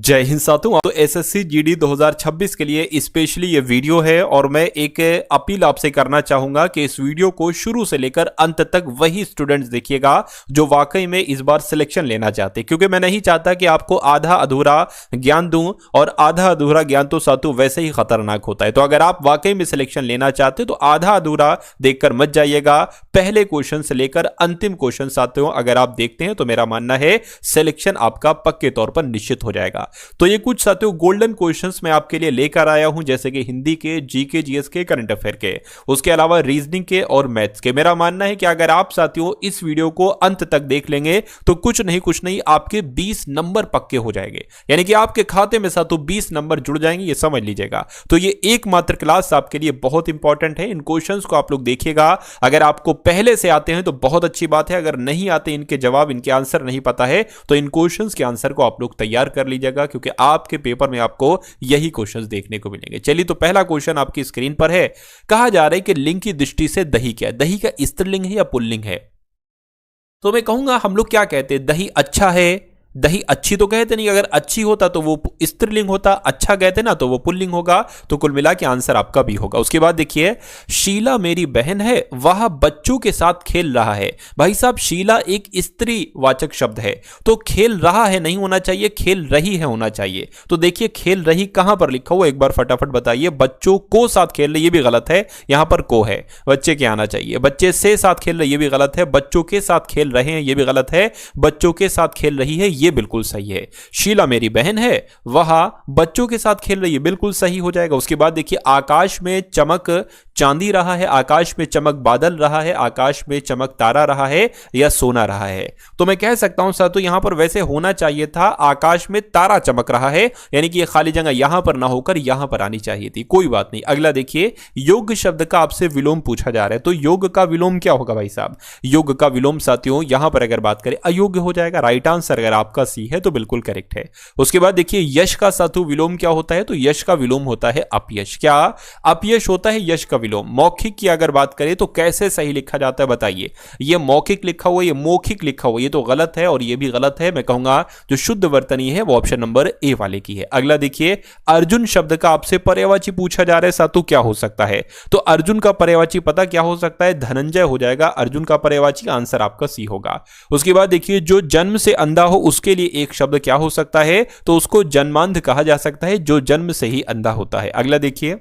जय हिंद साथियों। तो एसएससी जीडी 2026 के लिए स्पेशली ये वीडियो है और मैं एक अपील आपसे करना चाहूंगा कि इस वीडियो को शुरू से लेकर अंत तक वही स्टूडेंट्स देखिएगा जो वाकई में इस बार सिलेक्शन लेना चाहते हैं, क्योंकि मैं नहीं चाहता कि आपको आधा अधूरा ज्ञान दूं, और आधा अधूरा ज्ञान तो साथियों वैसे ही खतरनाक होता है। तो अगर आप वाकई में सिलेक्शन लेना चाहते तो आधा अधूरा देखकर मत जाइएगा। पहले क्वेश्चन से लेकर अंतिम क्वेश्चन साथियों अगर आप देखते हैं तो मेरा मानना है सिलेक्शन आपका पक्के तौर पर निश्चित हो जाएगा। तो ये कुछ साथियों गोल्डन क्वेश्चंस मैं आपके लिए लेकर आया हूं, जैसे कि हिंदी के, जीके, जीएस के, करंट अफेयर के, उसके अलावा रीजनिंग के और मैथ्स के। मेरा मानना है कि अगर आप साथियों इस वीडियो को अंत तक देख लेंगे तो कुछ नहीं आपके 20 नंबर पक्के हो जाएंगे, यानी कि आपके खाते में साथियों 20 नंबर जुड़ जाएंगे, ये समझ लीजिएगा। तो ये एकमात्र क्लास आपके लिए बहुत इंपॉर्टेंट है। इन क्वेश्चंस को आप लोग देखिएगा। अगर आपको पहले से आते हैं तो बहुत अच्छी बात है, अगर नहीं आते, इनके जवाब, इनके आंसर नहीं पता है, तो इन क्वेश्चंस के आंसर को आप लोग तैयार कर लीजिएगा, क्योंकि आपके पेपर में आपको यही क्वेश्चंस देखने को मिलेंगे। चलिए, तो पहला क्वेश्चन आपकी स्क्रीन पर है। कहा जा रहा है कि लिंग की दृष्टि से दही क्या है? दही का स्त्रीलिंग है या पुल्लिंग है? तो मैं कहूंगा हम लोग क्या कहते हैं, दही अच्छा है। दही अच्छी तो कहते नहीं, अगर अच्छी होता तो वो स्त्रीलिंग होता, अच्छा कहते ना तो वो पुल्लिंग होगा। तो कुल मिला के आंसर आपका भी होगा। उसके बाद देखिए, शीला मेरी बहन है, वह बच्चों के साथ खेल रहा है। भाई साहब, शीला एक स्त्री वाचक शब्द है, तो खेल रहा है नहीं होना चाहिए, खेल रही है होना चाहिए। तो देखिए, खेल रही कहां पर लिखा हुआ, एक बार फटाफट बताइए। बच्चों को साथ खेल रही, ये भी गलत है, यहां पर को है, बच्चे के आना चाहिए। बच्चे से साथ खेल रहे, ये भी गलत है। बच्चों के साथ खेल रहे हैं, ये भी गलत है। बच्चों के साथ खेल रही है, ये बिल्कुल सही है। शीला मेरी बहन है, वह बच्चों के साथ खेल रही है, बिल्कुल सही हो जाएगा। उसके बाद देखिए, आकाश में चमक चांदी रहा है, आकाश में चमक बादल रहा है, आकाश में चमक तारा रहा है या सोना रहा है? तो मैं कह सकता हूं साथियों, यहां पर वैसे होना चाहिए था आकाश में तारा चमक रहा है, यानी कि ये खाली जगह यहां पर ना होकर यहां पर आनी चाहिए थी। कोई बात नहीं। अगला देखिए, योग शब्द का आपसे विलोम पूछा जा रहा है, तो योग का विलोम क्या होगा भाई साहब? योग का विलोम साथियों यहां पर अगर बात करें अयोग्य हो जाएगा। राइट आंसर अगर आपका सी है तो बिल्कुल करेक्ट है। उसके बाद देखिए, यश का साथियों विलोम क्या होता है? तो यश का विलोम होता है अपयश। क्या अपयश होता है यश का विलोम? मौखिक की अगर बात करें तो कैसे सही लिखा जाता है बताइए? ये मौखिक लिखा हुआ, ये मौखिक लिखा हुआ, ये तो गलत है और ये भी गलत है। मैं कहूंगा जो शुद्ध वर्तनी है वो ऑप्शन नंबर ए वाले की है। अगला देखिए, अर्जुन शब्द का आपसे पर्यायवाची पूछा जा रहा है साथियों, क्या हो सकता है? तो अर्जुन का पर्यायवाची पता क्या हो सकता है? धनंजय हो जाएगा अर्जुन का पर्यायवाची। आंसर आपका सी होगा। उसके बाद देखिए, जो जन्म से अंधा हो उसके लिए एक शब्द क्या हो सकता है? तो उसको जन्मांध कहा जा सकता है, जो जन्म से ही अंधा होता है। अगला देखिए,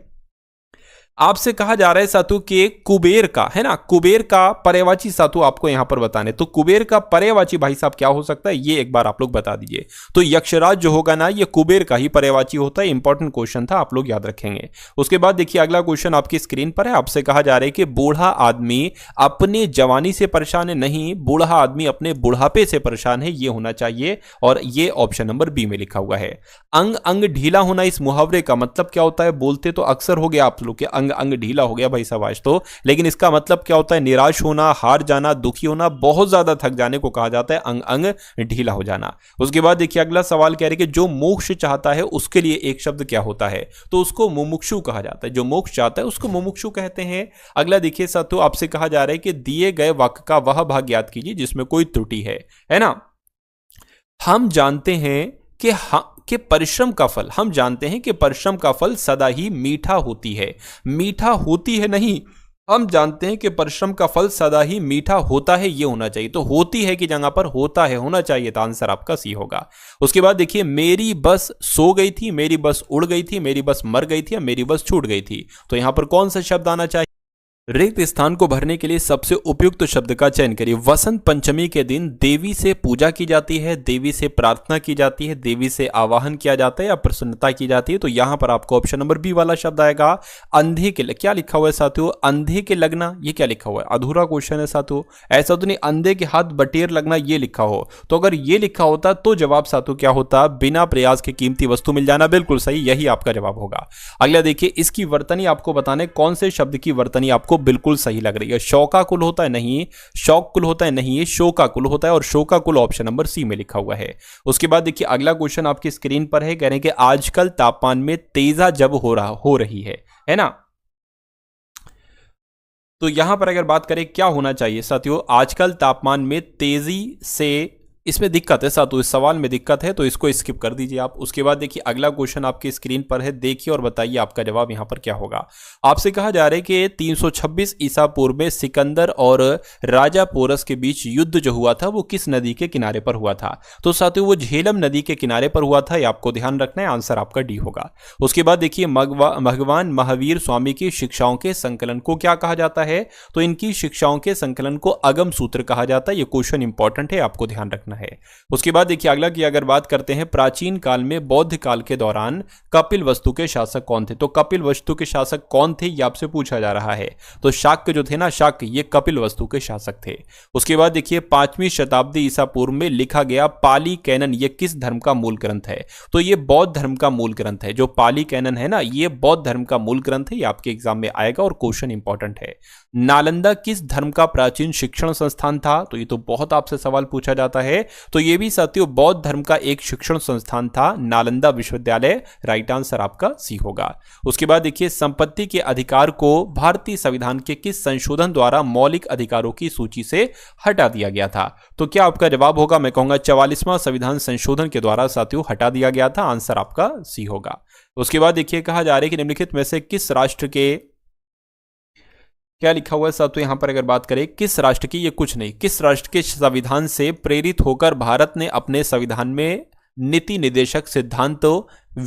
आपसे कहा जा रहा है सातु कि कुबेर का, है ना, कुबेर का पर्यायवाची सातु आपको यहां पर बताने। तो कुबेर का पर्यायवाची भाई साहब क्या हो सकता है, ये एक बार आप लोग बता दीजिए। तो यक्षराज जो होगा ना, ये कुबेर का ही पर्यायवाची होता है। इंपॉर्टेंट क्वेश्चन था, आप लोग याद रखेंगे। उसके बाद देखिए, अगला क्वेश्चन आपकी स्क्रीन पर है। आपसे कहा जा रहा है कि बूढ़ा आदमी अपने जवानी से परेशान है, नहीं, बूढ़ा आदमी अपने बुढ़ापे से परेशान है, ये होना चाहिए, और ये ऑप्शन नंबर बी में लिखा हुआ है। अंग अंग ढीला होना, इस मुहावरे का मतलब क्या होता है? बोलते तो अक्सर हो गया आप लोग के, अंग अंग ढीला हो गया भाई साहब आज तो, लेकिन इसका मतलब क्या होता है? निराश होना, हार जाना, दुखी होना, बहुत ज्यादा थक जाने को कहा जाता है अंग अंग ढीला हो जाना। उसके बाद देखिए, अगला सवाल कह रहे कि जो मोक्ष चाहता है उसके लिए एक शब्द क्या होता है? तो उसको मुमुक्षु कहा जाता है। जो मोक्ष चाहता है उसको मुमुक्षु कहते हैं। अगला देखिए साथियों, आपसे कहा जा रहा है कि दिए गए वाक्य का वह भाग ज्ञात कीजिए जिसमें कोई त्रुटि है ना। हम जानते हैं कि परिश्रम का फल, हम जानते हैं कि परिश्रम का फल सदा ही मीठा होती है। मीठा होती है नहीं, हम जानते हैं कि परिश्रम का फल सदा ही मीठा होता है, ये होना चाहिए। तो होती है की जगह पर होता है होना चाहिए, तो आंसर आपका सी होगा। उसके बाद देखिए, मेरी बस सो गई थी, मेरी बस उड़ गई थी, मेरी बस मर गई थी, या मेरी बस छूट गई थी। तो यहां पर कौन सा शब्द आना चाहिए? रिक्त स्थान को भरने के लिए सबसे उपयुक्त शब्द का चयन करिए। वसंत पंचमी के दिन देवी से पूजा की जाती है, देवी से प्रार्थना की जाती है, देवी से आवाहन किया जाता है या प्रसन्नता की जाती है। तो यहां पर आपको ऑप्शन नंबर बी वाला शब्द आएगा। अंधे के, क्या लिखा हुआ है साथियों? अंधे के लगना, ये क्या लिखा हुआ है? अधूरा क्वेश्चन है साथियों, ऐसा तो नहीं अंधे के हाथ बटेर लगना ये लिखा हो। तो अगर ये लिखा होता तो जवाब साथियों क्या होता? बिना प्रयास के कीमती वस्तु मिल जाना, बिल्कुल सही, यही आपका जवाब होगा। अगला देखिए, इसकी वर्तनी आपको बताने कौन से शब्द की वर्तनी आपको बिल्कुल सही लग रही है। शौकाकुल होता है, नहीं। शौककुल होता है, नहीं। ये शोकाकुल होता है, और शोकाकुल ऑप्शन नंबर सी में लिखा हुआ है। उसके बाद देखिए, अगला क्वेश्चन आपकी स्क्रीन पर है। कह रहे हैं कि आजकल तापमान में तेजा जब हो रही है ना। तो यहां पर अगर बात करें क्या होना चाहिए साथियों, आजकल तापमान में तेजी से इसमें दिक्कत है साथियों, इस सवाल में दिक्कत है तो इसको स्किप कर दीजिए आप। उसके बाद देखिए अगला क्वेश्चन आपकी स्क्रीन पर है, देखिए और बताइए आपका जवाब यहां पर क्या होगा। आपसे कहा जा रहा है कि 326 ईसा पूर्व में सिकंदर और राजा पोरस के बीच युद्ध जो हुआ था वो किस नदी के किनारे पर हुआ था। तो साथियों वो झेलम नदी के किनारे पर हुआ था, ये आपको ध्यान रखना है, आंसर आपका डी होगा। उसके बाद देखिए भगवान महावीर स्वामी की शिक्षाओं के संकलन को क्या कहा जाता है। तो इनकी शिक्षाओं के संकलन को अगम सूत्र कहा जाता है। ये क्वेश्चन इंपॉर्टेंट है, आपको ध्यान रखना है। उसके बाद देखिए अगला की अगर बात करते हैं, प्राचीन काल में बौद्ध काल के दौरान कपिल वस्तु के शासक कौन थे। तो कपिल वस्तु के शासक कौन थे ये आपसे पूछा जा रहा है। तो शाक्य जो थे ना, शाक्य, ये कपिल वस्तु के शासक थे। उसके बाद देखिए 5वीं शताब्दी ईसा पूर्व में लिखा गया पाली कैनन ये किस धर्म का मूल ग्रंथ है। तो ये बौद्ध धर्म का मूल ग्रंथ है। जो पाली कैनन है ना, ये बौद्ध धर्म का मूल ग्रंथ है, ये आपके एग्जाम में आएगा और क्वेश्चन इंपॉर्टेंट है। नालंदा किस धर्म का प्राचीन शिक्षण संस्थान था। तो ये तो बहुत आपसे सवाल पूछा जाता है। तो ये भी साथियों बौद्ध धर्म का एक शिक्षण संस्थान था, नालंदा विश्वविद्यालय। राइट आंसर आपका सी होगा। उसके बाद देखिए संपत्ति के अधिकार को भारतीय संविधान के किस संशोधन द्वारा मौलिक अधिकारों की सूची से हटा दिया गया था। तो क्या आपका जवाब होगा, मैं कहूंगा 44वां संविधान संशोधन के द्वारा साथियों हटा दिया गया था। आंसर आपका सी होगा। उसके बाद देखिए कहा जा रहा है कि निम्नलिखित में से किस राष्ट्र के, क्या लिखा हुआ है साथियों यहां पर अगर बात करें किस राष्ट्र की, ये कुछ नहीं, किस राष्ट्र के संविधान से प्रेरित होकर भारत ने अपने संविधान में नीति निदेशक सिद्धांतों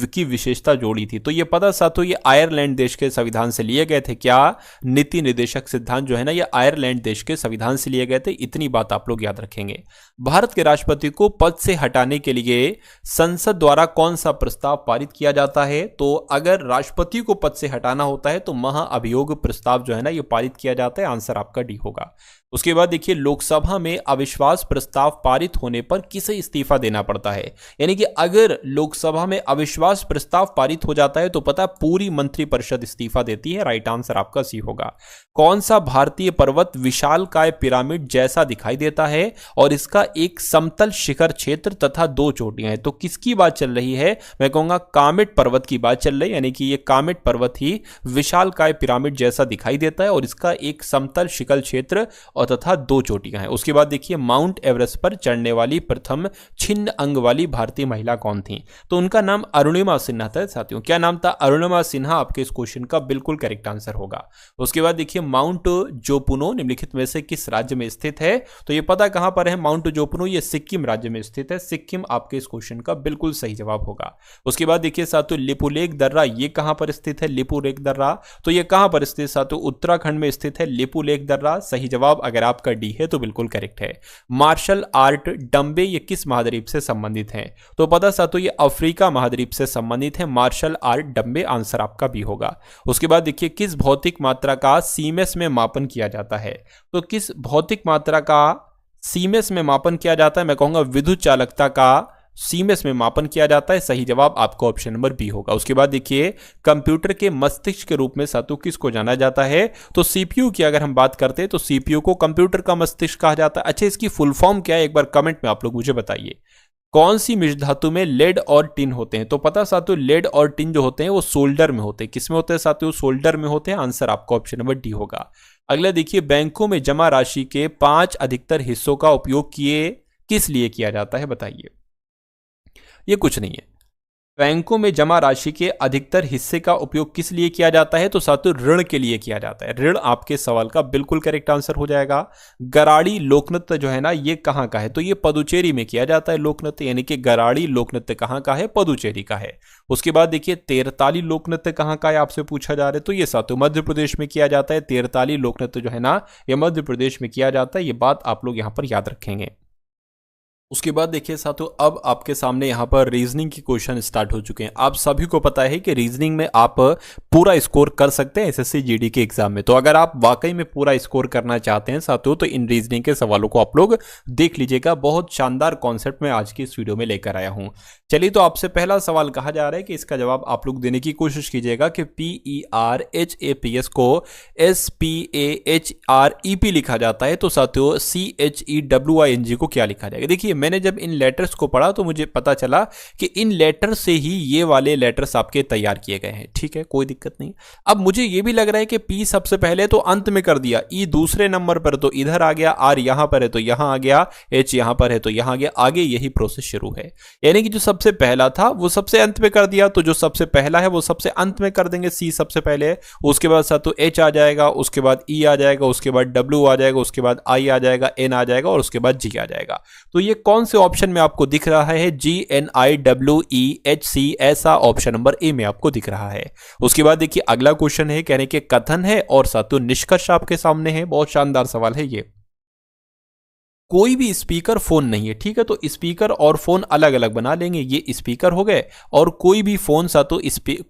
की विशेषता जोड़ी थी। तो ये पता साथियों ये आयरलैंड देश के संविधान से लिए गए थे। क्या नीति निदेशक सिद्धांत जो है ना, ये आयरलैंड देश के संविधान से लिए गए थे। इतनी बात आप लोग याद रखेंगे। भारत के राष्ट्रपति को पद से हटाने के लिए संसद द्वारा कौन सा प्रस्ताव पारित किया जाता है। तो अगर राष्ट्रपति को पद से हटाना होता है तो महाअभियोग प्रस्ताव जो है ना, ये पारित किया जाता है। आंसर आपका डी होगा। उसके बाद देखिए लोकसभा में अविश्वास प्रस्ताव पारित होने पर किसे इस्तीफा देना पड़ता है। यानी कि अगर लोकसभा में अविश्वास प्रस्ताव पारित हो जाता है तो पता पूरी मंत्रिपरिषद इस्तीफा देती है। राइट आंसर आपका सी होगा। कौन सा भारतीय पर्वत विशालकाय पिरामिड जैसा दिखाई देता है और इसका एक समतल शिखर क्षेत्र तथा 2 चोटियां हैं। तो किसकी बात चल रही है, मैं कहूंगा कामेट पर्वत की बात चल रही है। यानी कि ये कामेट पर्वत ही विशालकाय पिरामिड जैसा दिखाई देता है और इसका एक समतल शिखर क्षेत्र और तथा 2 चोटियां हैं। उसके बाद देखिए माउंट एवरेस्ट पर चढ़ने वाली प्रथम छिन्न अंग वाली भारतीय महिला कौन थी। तो उनका नाम अरुणिमा सिन्हा था साथियों। क्या नाम था, अरुणिमा सिन्हा आपके इस क्वेश्चन का बिल्कुल करेक्ट आंसर होगा। उसके बाद देखिए माउंट जोपुनो निम्नलिखित में से किस राज्य में स्थित है। तो ये पता कहां पर है, माउंट जोपुनो ये सिक्किम राज्य में स्थित है। सिक्किम आपके इस क्वेश्चन का बिल्कुल सही जवाब होगा। उसके बाद देखिए साथियों लिपुलेख दर्रा ये कहां पर स्थित है, लिपुलेख दर्रा। तो ये कहां पर स्थित साथियों, उत्तराखंड में स्थित है लिपुलेख दर्रा। सही जवाब अगर आपका डी है तो बिल्कुल करेक्ट है। मार्शल आर्ट डंबे ये किस महाद्वीप से संबंधित है। तो पता साथियों ये अफ्रीका महाद्वीप से संबंधित है मार्शल आर्ट डंबे। आंसर आपका भी होगा। उसके बाद देखिए किस भौतिक मात्रा का सीमेंस में मापन किया जाता है। तो किस भौतिक मात्रा का सीमेंस में मापन किया जाता है, मैं कहूंगा विद्युत चालकता का सीमेंस में मापन किया जाता है। सही जवाब आपको ऑप्शन नंबर बी होगा। उसके बाद देखिए कंप्यूटर के मस्तिष्क के रूप में साथियों किसको जाना जाता है। तो सीपीयू की अगर हम बात करते हैं तो सीपीयू को कंप्यूटर का मस्तिष्क कहा जाता है। अच्छा इसकी फुल फॉर्म क्या है एक बार कमेंट में आप लोग मुझे बताइए। कौन सी मिश्र धातु में लेड और टिन होते हैं। तो पता साथियों लेड और टिन जो होते हैं वो सोल्डर में होते हैं। किसमें होते हैं साथियों, सोल्डर में होते हैं। आंसर आपका ऑप्शन नंबर डी होगा। अगला देखिए बैंकों में जमा राशि के 5 अधिकतर हिस्सों का उपयोग किस लिए किया जाता है, बताइए। ये कुछ नहीं है। बैंकों में जमा राशि के अधिकतर हिस्से का उपयोग किस लिए किया जाता है। तो साथियों ऋण के लिए किया जाता है। ऋण आपके सवाल का बिल्कुल करेक्ट आंसर हो जाएगा। गराड़ी लोकनृत्य जो है ना ये कहां का है। तो ये पदुचेरी में किया जाता है लोकनृत्य। यानी कि गराड़ी लोकनृत्य कहां का है, पदुचेरी का है। उसके बाद देखिए तेरताली लोकनृत्य कहां का है आपसे पूछा जा रहा है। तो ये साथियों मध्य प्रदेश में किया जाता है। तेरताली लोकनृत्य जो है ना ये मध्य प्रदेश में किया जाता है। ये बात आप लोग यहां पर याद रखेंगे। उसके बाद देखिए साथियों अब आपके सामने यहाँ पर रीजनिंग की क्वेश्चन स्टार्ट हो चुके हैं। आप सभी को पता है कि रीजनिंग में आप पूरा स्कोर कर सकते हैं एसएससी जीडी के एग्जाम में। तो अगर आप वाकई में पूरा स्कोर करना चाहते हैं साथियों तो इन रीजनिंग के सवालों को आप लोग देख लीजिएगा। बहुत शानदार कॉन्सेप्ट मैं आज की इस वीडियो में लेकर आया हूं। चलिए तो आपसे पहला सवाल कहा जा रहा है कि इसका जवाब आप लोग देने की कोशिश कीजिएगा कि PERHAPS को SPAHREP लिखा जाता है। तो साथियों CHEWING को क्या लिखा जाएगा। देखिए मैंने जब इन लेटर्स को पढ़ा तो मुझे पता चला कि इन लेटर से ही ये वाले लेटर्स आपके तैयार किए गए हैं। ठीक है, कोई दिक्कत नहीं। अब मुझे ये भी लग रहा है कि पी सबसे पहले तो अंत में कर दिया, ई दूसरे नंबर पर तो इधर आ गया, आर यहां पर है तो यहां आ गया, एच यहां पर है तो यहां आ गया, आगे यही प्रोसेस शुरू है। यानी कि जो सबसे पहला था वो सबसे अंत में कर दिया, तो जो सबसे पहला है वो सबसे अंत में कर देंगे, सी सबसे पहले, उसके बाद साथ तो एच आ जाएगा, उसके बाद ई आ जाएगा, उसके बाद डब्ल्यू आ जाएगा, उसके बाद आई आ जाएगा, एन आ जाएगा और उसके बाद जी आ जाएगा। तो ये कौन से ऑप्शन में आपको दिख रहा है? GNIWEHC, ऐसा ऑप्शन नंबर ए में आपको दिख रहा है। उसके बाद देखिए अगला क्वेश्चन है, कहने के कथन है और साथ निष्कर्ष आपके सामने है। बहुत शानदार सवाल है ये। कोई भी स्पीकर फोन नहीं है, ठीक है, तो स्पीकर और फोन अलग अलग बना लेंगे। ये स्पीकर हो गए और कोई भी फोन सा तो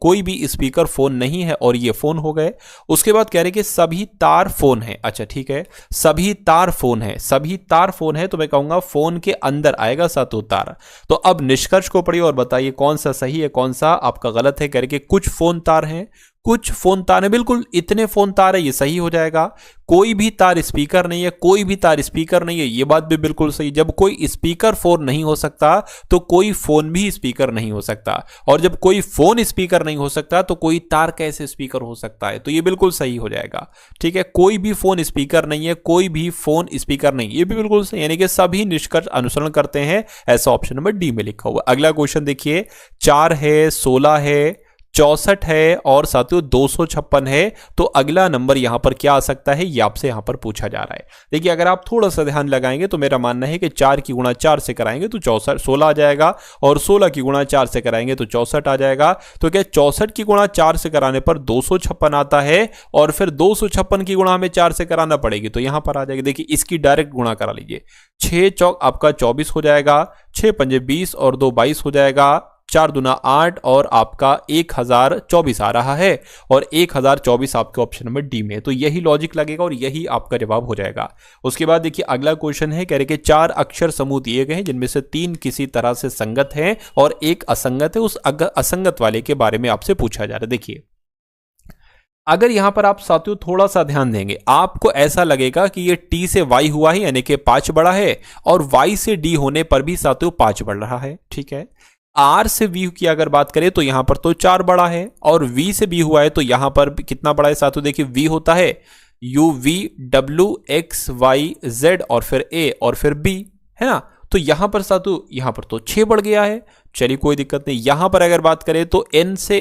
कोई भी स्पीकर फोन नहीं है और ये फोन हो गए। उसके बाद कह रहे कि सभी तार फोन है। अच्छा ठीक है, सभी तार फोन है, सभी तार फोन है तो मैं कहूंगा फोन के अंदर आएगा सातों तार। तो अब निष्कर्ष को पढ़िए और बताइए कौन सा सही है कौन सा आपका गलत है। कह रहे कि कुछ फोन तार हैं, कुछ फोन तार है, बिल्कुल इतने फोन तार है, ये सही हो जाएगा। कोई भी तार स्पीकर नहीं है, कोई भी तार स्पीकर नहीं है, ये बात भी बिल्कुल सही। जब कोई स्पीकर फोन नहीं हो सकता तो कोई फोन भी स्पीकर नहीं हो सकता, और जब कोई फोन स्पीकर नहीं हो सकता तो कोई तार कैसे स्पीकर हो सकता है, तो ये बिल्कुल सही हो जाएगा। ठीक है, कोई भी फोन स्पीकर नहीं है, कोई भी फोन स्पीकर नहीं, ये भी बिल्कुल सही, यानी कि सभी निष्कर्ष अनुसरण करते हैं, ऐसा ऑप्शन नंबर डी में लिखा हुआ। अगला क्वेश्चन देखिए, 4 है, 16 है, 64 है और साथियों 256 है, तो अगला नंबर यहां पर क्या आ सकता है, ये आपसे यहां पर पूछा जा रहा है। देखिए अगर आप थोड़ा सा ध्यान लगाएंगे तो मेरा मानना है कि 4 की गुणा 4 से कराएंगे तो 16 आ जाएगा, और 16 की गुणा 4 से कराएंगे तो 64 आ जाएगा। तो क्या 64 की गुणा 4 से कराने पर 256 आता है, और फिर 256 की गुणा हमें 4 से कराना पड़ेगी तो यहां पर आ जाएगी। देखिए इसकी डायरेक्ट गुणा करा लीजिए, 6 चौक आपका 24 हो जाएगा, 6 पंजे 20 और 2 22 हो जाएगा, 4 दूना 8 और आपका 1024 आ रहा है, और 1024 आपके ऑप्शन नंबर डी में, तो यही लॉजिक लगेगा और यही आपका जवाब हो जाएगा। उसके बाद देखिए अगला क्वेश्चन है, कह रहे कि 4 अक्षर समूह दिए गए हैं जिनमें से 3 किसी तरह से संगत हैं और एक असंगत है, उस असंगत वाले के बारे में आपसे पूछा जा रहा है। देखिए अगर यहां पर आप साथियों थोड़ा सा ध्यान देंगे, आपको ऐसा लगेगा कि ये टी से वाई हुआ है यानी कि 5 बढ़ा है, और वाई से डी होने पर भी साथियों 5 बढ़ रहा है। ठीक है, आर से वी की अगर बात करें तो यहां पर तो 4 बड़ा है, और वी से बी हुआ है तो यहां पर कितना बड़ा है साथियों, देखिए वी होता है U V W X Y Z और फिर ए और फिर बी, है ना, तो यहां पर साथियों यहां पर तो 6 बढ़ गया है। चलिए कोई दिक्कत नहीं। यहां पर अगर बात करें तो एन से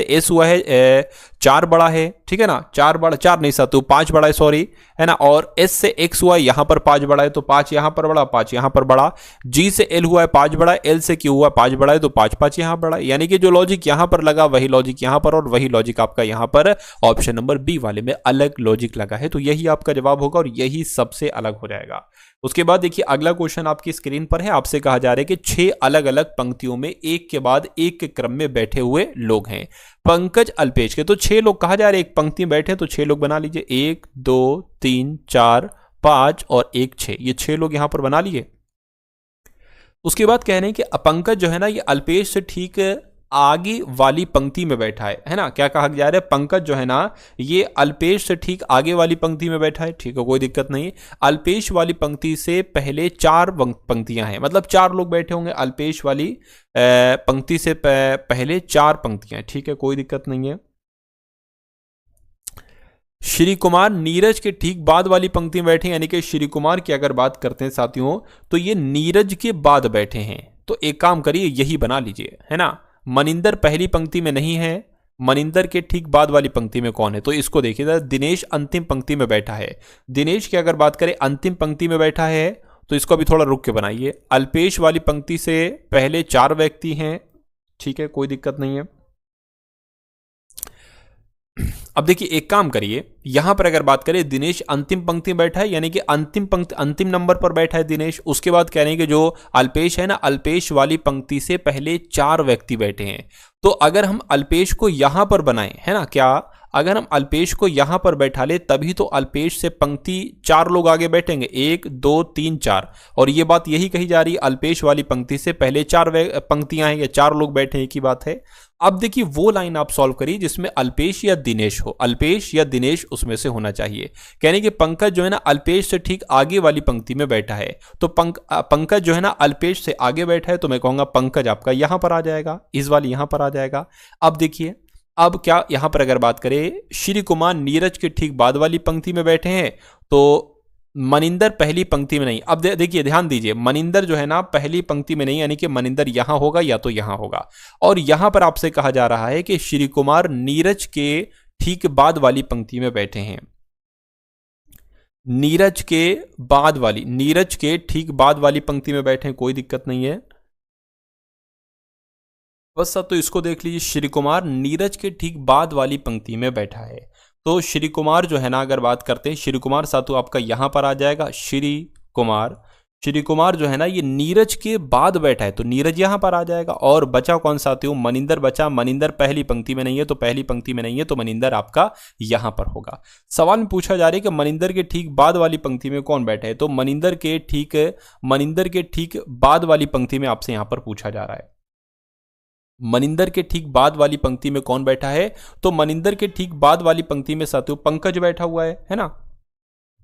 एस हुआ है 4 बड़ा है, ठीक है ना, 4 नहीं साथियों 5 बड़ा है, सॉरी, है ना, और एस से एक्स हुआ है यहां पर 5 बड़ा है तो 5 यहां पर बड़ा, 5 यहां पर बड़ा। जी से एल हुआ है 5 बड़ा है, एल से क्यू हुआ है 5 बड़ा है तो 5 यहां बड़ा है। यानी कि जो लॉजिक यहां पर लगा वही लॉजिक यहां पर, और वही लॉजिक आपका यहां पर ऑप्शन नंबर बी वाले में अलग लॉजिक लगा है, तो यही आपका जवाब होगा और यही सबसे अलग हो जाएगा। उसके बाद देखिए अगला क्वेश्चन आपकी स्क्रीन पर है, आपसे कहा जा रहा है कि 6 अलग अलग पंक्तियों में एक के बाद एक के क्रम में बैठे हुए लोग हैं, पंकज अल्पेश के। तो 6 लोग कहा जा रहे हैं, एक पंक्ति में बैठे, तो 6 लोग बना लीजिए, 1 2 3 4 5 और 1 6, ये 6 लोग यहां पर बना लिए। उसके बाद कह रहे हैं कि पंकज जो है ना ये अल्पेश से ठीक आगे वाली पंक्ति में बैठा है ना, क्या कहा जा रहा है, पंकज जो है ना ये अल्पेश से ठीक आगे वाली पंक्ति में बैठा है। ठीक है, कोई दिक्कत नहीं। अल्पेश वाली पंक्ति से पहले 4 पंक्तियां हैं, मतलब 4 लोग बैठे होंगे, अल्पेश वाली पंक्ति से पहले 4 पंक्तियां। ठीक है, कोई दिक्कत नहीं है। श्री कुमार नीरज के ठीक बाद वाली पंक्ति में बैठे, यानी कि श्री कुमार की अगर बात करते हैं साथियों तो ये नीरज के बाद बैठे हैं, तो एक काम करिए यही बना लीजिए, है ना। मनिंदर पहली पंक्ति में नहीं है, मनिंदर के ठीक बाद वाली पंक्ति में कौन है, तो इसको देखिए, दिनेश अंतिम पंक्ति में बैठा है। दिनेश की अगर बात करें अंतिम पंक्ति में बैठा है तो इसको अभी थोड़ा रुक के बनाइए। अल्पेश वाली पंक्ति से पहले 4 व्यक्ति हैं, ठीक है, कोई दिक्कत नहीं है। अब देखिए एक काम करिए, यहां पर अगर बात करें दिनेश अंतिम पंक्ति में बैठा है, यानी कि अंतिम पंक्ति अंतिम नंबर पर बैठा है दिनेश। उसके बाद कह रहे हैं कि जो अल्पेश है ना, अल्पेश वाली पंक्ति से पहले 4 व्यक्ति बैठे हैं, तो अगर हम अल्पेश को यहां पर बनाएं, है ना, क्या अगर हम अल्पेश को यहां पर बैठा ले तभी तो अल्पेश से पंक्ति 4 लोग आगे बैठेंगे, 1 2 3 4, और ये बात यही कही जा रही है, अल्पेश वाली पंक्ति से पहले 4 पंक्तियां हैं या 4 लोग बैठे, एक ही बात है। अब देखिए वो लाइन आप सॉल्व करिए जिसमें अल्पेश या दिनेश हो, अल्पेश या दिनेश उसमें से होना चाहिए। कहने कि पंकज जो है ना अल्पेश से ठीक आगे वाली पंक्ति में बैठा है, तो पंकज जो है ना अल्पेश से आगे बैठा है, तो मैं कहूंगा पंकज आपका यहां पर आ जाएगा, इस वाली यहां पर आ जाएगा। अब देखिए अब क्या यहां पर अगर बात करें श्री कुमार नीरज के ठीक बाद वाली पंक्ति में बैठे हैं, तो मनिंदर पहली पंक्ति में नहीं। अब देखिए ध्यान दीजिए, मनिंदर जो है ना पहली पंक्ति में नहीं, यानी कि मनिंदर यहां होगा या तो यहां होगा। और यहां पर आपसे कहा जा रहा है कि श्री कुमार नीरज के ठीक बाद वाली पंक्ति में बैठे हैं, नीरज के ठीक बाद वाली पंक्ति में बैठे हैं, कोई दिक्कत नहीं है। बस तो इसको देख लीजिए, श्री कुमार नीरज के ठीक बाद वाली पंक्ति में बैठा है, तो श्री कुमार जो है ना अगर बात करते हैं श्री कुमार सातु आपका यहां पर आ जाएगा। श्री कुमार जो है ना ये नीरज के बाद बैठा है, तो नीरज यहां पर आ जाएगा। और बचा कौन साथियों, मनिंदर बचा। मनिंदर पहली पंक्ति में नहीं है, तो पहली पंक्ति में नहीं है, तो मनिंदर आपका यहां पर होगा। सवाल में पूछा जा रहा है कि मनिंदर के ठीक बाद वाली पंक्ति में कौन बैठा है, तो मनिंदर के ठीक बाद वाली पंक्ति में आपसे यहां पर पूछा जा रहा है, मनिंदर के ठीक बाद वाली पंक्ति में कौन बैठा है, तो मनिंदर के ठीक बाद वाली पंक्ति में साथियों पंकज बैठा हुआ है ना,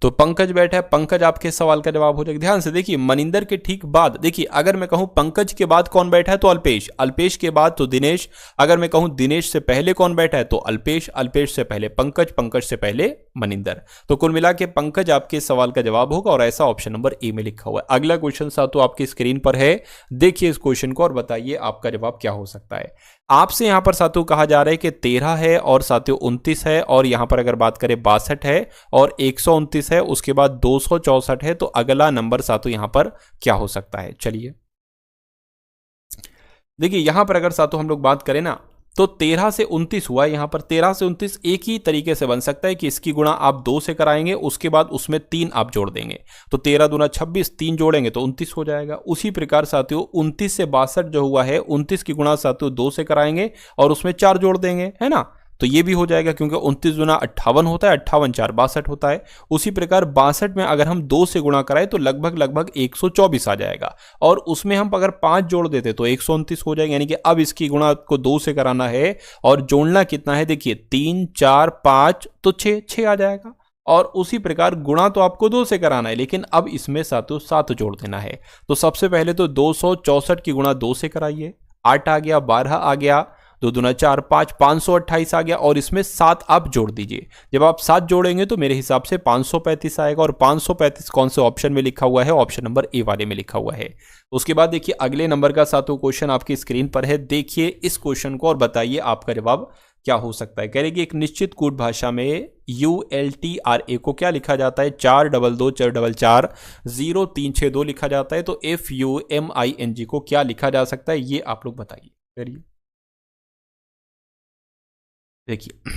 तो पंकज बैठा है। पंकज आपके सवाल का जवाब हो जाएगा। ध्यान से देखिए, मनिंदर के ठीक बाद, देखिए अगर मैं कहूं पंकज के बाद कौन बैठा है तो अल्पेश, अल्पेश के बाद तो दिनेश, अगर मैं कहूं दिनेश से पहले कौन बैठा है तो अल्पेश, अल्पेश से पहले पंकज, पंकज से पहले मनिंदर। तो कुल मिला के पंकज आपके सवाल का जवाब होगा, और ऐसा ऑप्शन नंबर ए में लिखा हुआ है। अगला क्वेश्चन साथियों आपकी स्क्रीन पर है, देखिए इस क्वेश्चन को और बताइए आपका जवाब क्या हो सकता है। आपसे यहां पर साथियों कहा जा रहा है कि 13 है और साथियों 29 है, और यहां पर अगर बात करें 62 है और 129 है, उसके बाद 264 है, तो अगला नंबर साथियों यहां पर क्या हो सकता है। चलिए देखिए यहां पर अगर साथियों हम लोग बात करें ना, तो 13 से 29 हुआ है। यहां पर 13 से 29 एक ही तरीके से बन सकता है कि इसकी गुणा आप 2 से कराएंगे, उसके बाद उसमें 3 आप जोड़ देंगे, तो 13 दूना 26, 3 जोड़ेंगे तो 29 हो जाएगा। उसी प्रकार साथियों 29 से 62 जो हुआ है, 29 की गुणा साथियों 2 से कराएंगे और उसमें 4 जोड़ देंगे, है ना, तो ये भी हो जाएगा, क्योंकि 29 दूना 58 होता है, 58 4 62 होता है। उसी प्रकार 62 में अगर हम 2 से गुणा कराएं तो लगभग 124 आ जाएगा, और उसमें हम अगर 5 जोड़ देते तो 129 हो जाएगा। यानी कि अब इसकी गुणा को 2 से कराना है और जोड़ना कितना है, देखिए 3 4 5 तो 6 आ जाएगा। और उसी प्रकार गुणा तो आपको 2 से कराना है, लेकिन अब इसमें साथियों 7 जोड़ देना है। तो सबसे पहले तो 264 की गुणा 2 से कराइए, 8 आ गया, 12 आ गया, 2 दूना 4 5, 528 आ गया, और इसमें 7 आप जोड़ दीजिए। जब आप 7 जोड़ेंगे तो मेरे हिसाब से 535 आएगा, और 535 कौन से ऑप्शन में लिखा हुआ है, ऑप्शन नंबर ए वाले में लिखा हुआ है। उसके बाद देखिए अगले नंबर का साथियों क्वेश्चन आपकी स्क्रीन पर है, देखिए इस क्वेश्चन को और बताइए आपका जवाब क्या हो सकता है। कह रहे कि एक निश्चित कूट भाषा में ULTRA को क्या लिखा जाता है, 422 444 0362 लिखा जाता है, तो FUMING को क्या लिखा जा सकता है, ये आप लोग बताइए। करिए देखिए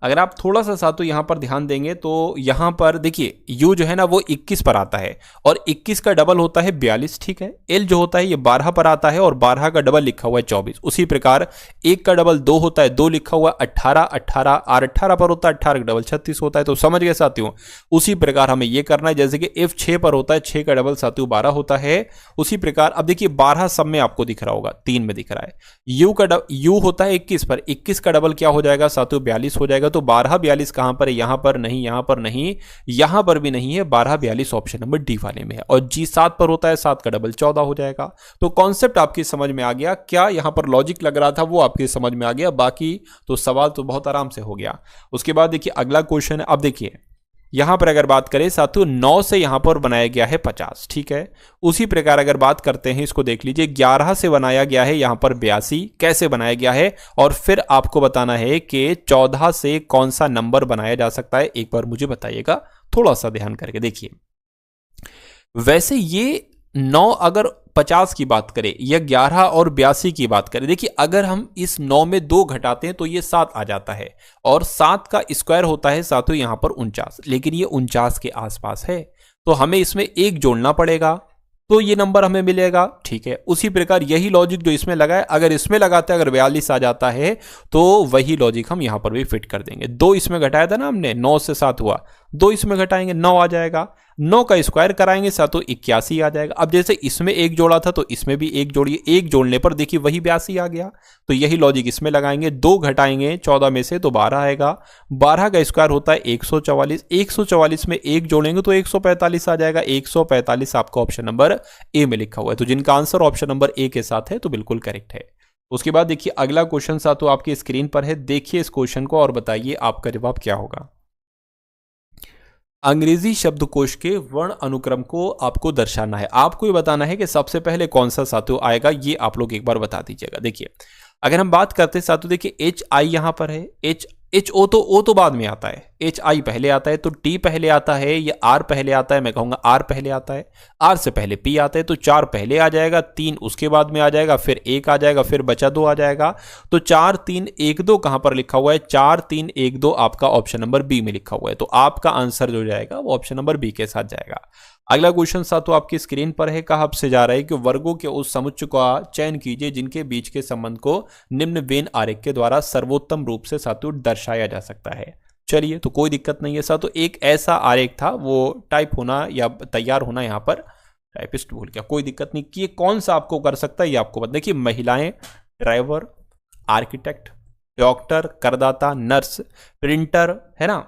अगर आप थोड़ा सा साथियों यहां पर ध्यान देंगे तो यहां पर देखिए U जो है ना वो 21 पर आता है, और 21 का डबल होता है 42, ठीक है। L जो होता है ये 12 पर आता है, और 12 का डबल लिखा हुआ है 24। उसी प्रकार 1 का डबल 2 होता है, 2 लिखा हुआ 18, 18 और 18 पर होता है, 18 का डबल 36 होता है। तो समझ गए साथियों, उसी प्रकार हमें ये करना है, जैसे कि F 6 पर होता है, 6 का डबल साथियों 12 होता है। उसी प्रकार अब देखिए 12 सब में आपको दिख रहा होगा, 3 में दिख रहा है। U होता है 21 पर, 21 का डबल क्या हो जाएगा साथियों 42 हो जाएगा। तो 12 42 कहां पर है, यहां पर नहीं, यहां पर नहीं, यहां पर भी नहीं है, 12 42 ऑप्शन नंबर डी वाले में है। और G 7 पर होता है, 7 का डबल 14 हो जाएगा। तो कॉन्सेप्ट आपकी समझ में आ गया, क्या यहां पर लॉजिक लग रहा था वो आपकी समझ में आ गया, बाकी तो सवाल तो बहुत आराम से हो गया। उसके बाद देखिए अगला क्वेश्चन है, अब देखिए यहां पर अगर बात करें साथियों 9 से यहां पर बनाया गया है 50, ठीक है। उसी प्रकार अगर बात करते हैं, इसको देख लीजिए, 11 से बनाया गया है यहां पर 82, कैसे बनाया गया है, और फिर आपको बताना है कि 14 से कौन सा नंबर बनाया जा सकता है, एक बार मुझे बताइएगा थोड़ा सा ध्यान करके। देखिए वैसे ये 9 अगर 50 की बात करें या 11 और 82 की बात करें, देखिए अगर हम इस 9 में 2 घटाते हैं तो ये 7 आ जाता है, और 7 का स्क्वायर होता है साथियों यहां पर 49, लेकिन ये 49 के आसपास है, तो हमें इसमें 1 जोड़ना पड़ेगा, तो ये नंबर हमें मिलेगा, ठीक है। उसी प्रकार यही लॉजिक जो इसमें लगा है, अगर इसमें लगाते हैं, अगर 42 आ जाता है तो वही लॉजिक हम यहां पर भी फिट कर देंगे। 2 इसमें घटाया था ना हमने, 9 से 7 हुआ, 2 इसमें घटाएंगे 9 आ जाएगा। 9 का स्क्वायर कराएंगे सातों 81 आ जाएगा। अब जैसे इसमें एक जोड़ा था तो इसमें भी एक जोड़िए, एक जोड़ने पर देखिए वही 82 आ गया। तो यही लॉजिक इसमें लगाएंगे, 2 घटाएंगे 14 में से तो 12 आएगा। 12 का स्क्वायर होता है 144, 144 में एक जोड़ेंगे तो 145 आ जाएगा। 145 आपका ऑप्शन नंबर ए में लिखा हुआ है। तो जिनका आंसर ऑप्शन नंबर ए के साथ है तो बिल्कुल करेक्ट है। उसके बाद देखिए अगला क्वेश्चन सातों आपकी स्क्रीन पर है, देखिए इस क्वेश्चन को और बताइए आपका जवाब क्या होगा। अंग्रेजी शब्दकोश के वर्ण अनुक्रम को आपको दर्शाना है। आपको ये बताना है कि सबसे पहले कौन सा सातों आएगा, ये आप लोग एक बार बता दीजिएगा। देखिए अगर हम बात करते हैं सातों, देखिए एच आई यहां पर है, एच ओ तो बाद में आता है, एच आई पहले आता है, तो टी पहले आता है या आर पहले आता है, मैं कहूंगा आर पहले आता है। आर से पहले पी आता है, तो 4 पहले आ जाएगा, 3 उसके बाद में आ जाएगा, फिर 1 आ जाएगा, फिर बचा 2 आ जाएगा। तो 4 3 1 2 कहां पर लिखा हुआ है, 4 3 1 2 आपका ऑप्शन नंबर बी में लिखा हुआ है। तो आपका आंसर जो जाएगा वो ऑप्शन नंबर बी के साथ जाएगा। अगला क्वेश्चन सातों आपकी स्क्रीन पर है, कहा आपसे जा रहा है कि वर्गों के उस समुच्चय का चयन कीजिए जिनके बीच के संबंध को निम्न वेन आरेख के द्वारा सर्वोत्तम रूप से सातों दर्शाया जा सकता है। चलिए तो कोई दिक्कत नहीं है सातों, एक ऐसा आरेख था वो टाइप होना या तैयार होना, यहाँ पर टाइपिस्ट भूल गया, कोई दिक्कत नहीं। कि कौन सा आपको कर सकता है ये आपको बता। देखिए महिलाएं, ड्राइवर, आर्किटेक्ट, डॉक्टर, करदाता, नर्स, प्रिंटर, है ना,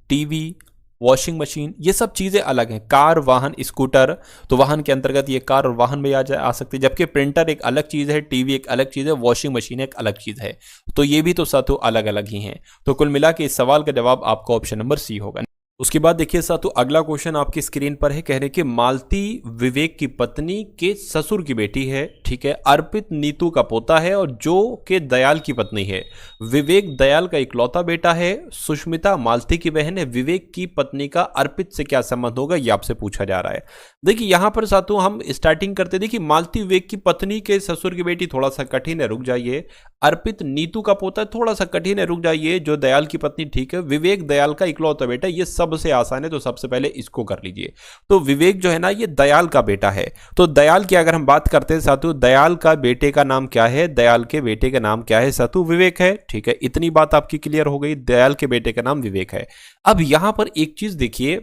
टीवी, वॉशिंग मशीन, ये सब चीजें अलग हैं। कार, वाहन, स्कूटर, तो वाहन के अंतर्गत ये कार और वाहन में आ सकती है, जबकि प्रिंटर एक अलग चीज है, टीवी एक अलग चीज है, वॉशिंग मशीन एक अलग चीज है। तो ये भी तो सातों अलग अलग ही हैं। तो कुल मिला के इस सवाल का जवाब आपका ऑप्शन नंबर सी होगा। उसके बाद देखिए सातों अगला क्वेश्चन आपकी स्क्रीन पर है, कह रहे कि मालती विवेक की पत्नी के ससुर की बेटी है, ठीक है। अर्पित नीतू का पोता है और जो के दयाल की पत्नी है। विवेक दयाल का इकलौता बेटा है। सुष्मिता मालती की बहन है। विवेक की पत्नी का अर्पित से क्या संबंध होगा, ये आपसे पूछा जा रहा है। देखिए यहां पर सातों हम स्टार्टिंग करते, देखिए मालती विवेक की पत्नी के ससुर की बेटी थोड़ा सा कठिन है, रुक जाइए। अर्पित नीतू का पोता थोड़ा सा कठिन है, रुक जाइए। जो दयाल की पत्नी, ठीक है। विवेक दयाल का इकलौता बेटा, ये सबसे आसान है, तो सबसे पहले इसको कर लीजिए। तो विवेक जो है ना ये दयाल का बेटा है। तो दयाल की अगर हम बात करते हैं सातों, दयाल का बेटे का नाम क्या है, दयाल के बेटे का नाम क्या है सातों, विवेक है, ठीक है। इतनी बात आपकी क्लियर हो गई, दयाल के बेटे का नाम विवेक है। अब यहां पर एक चीज देखिए,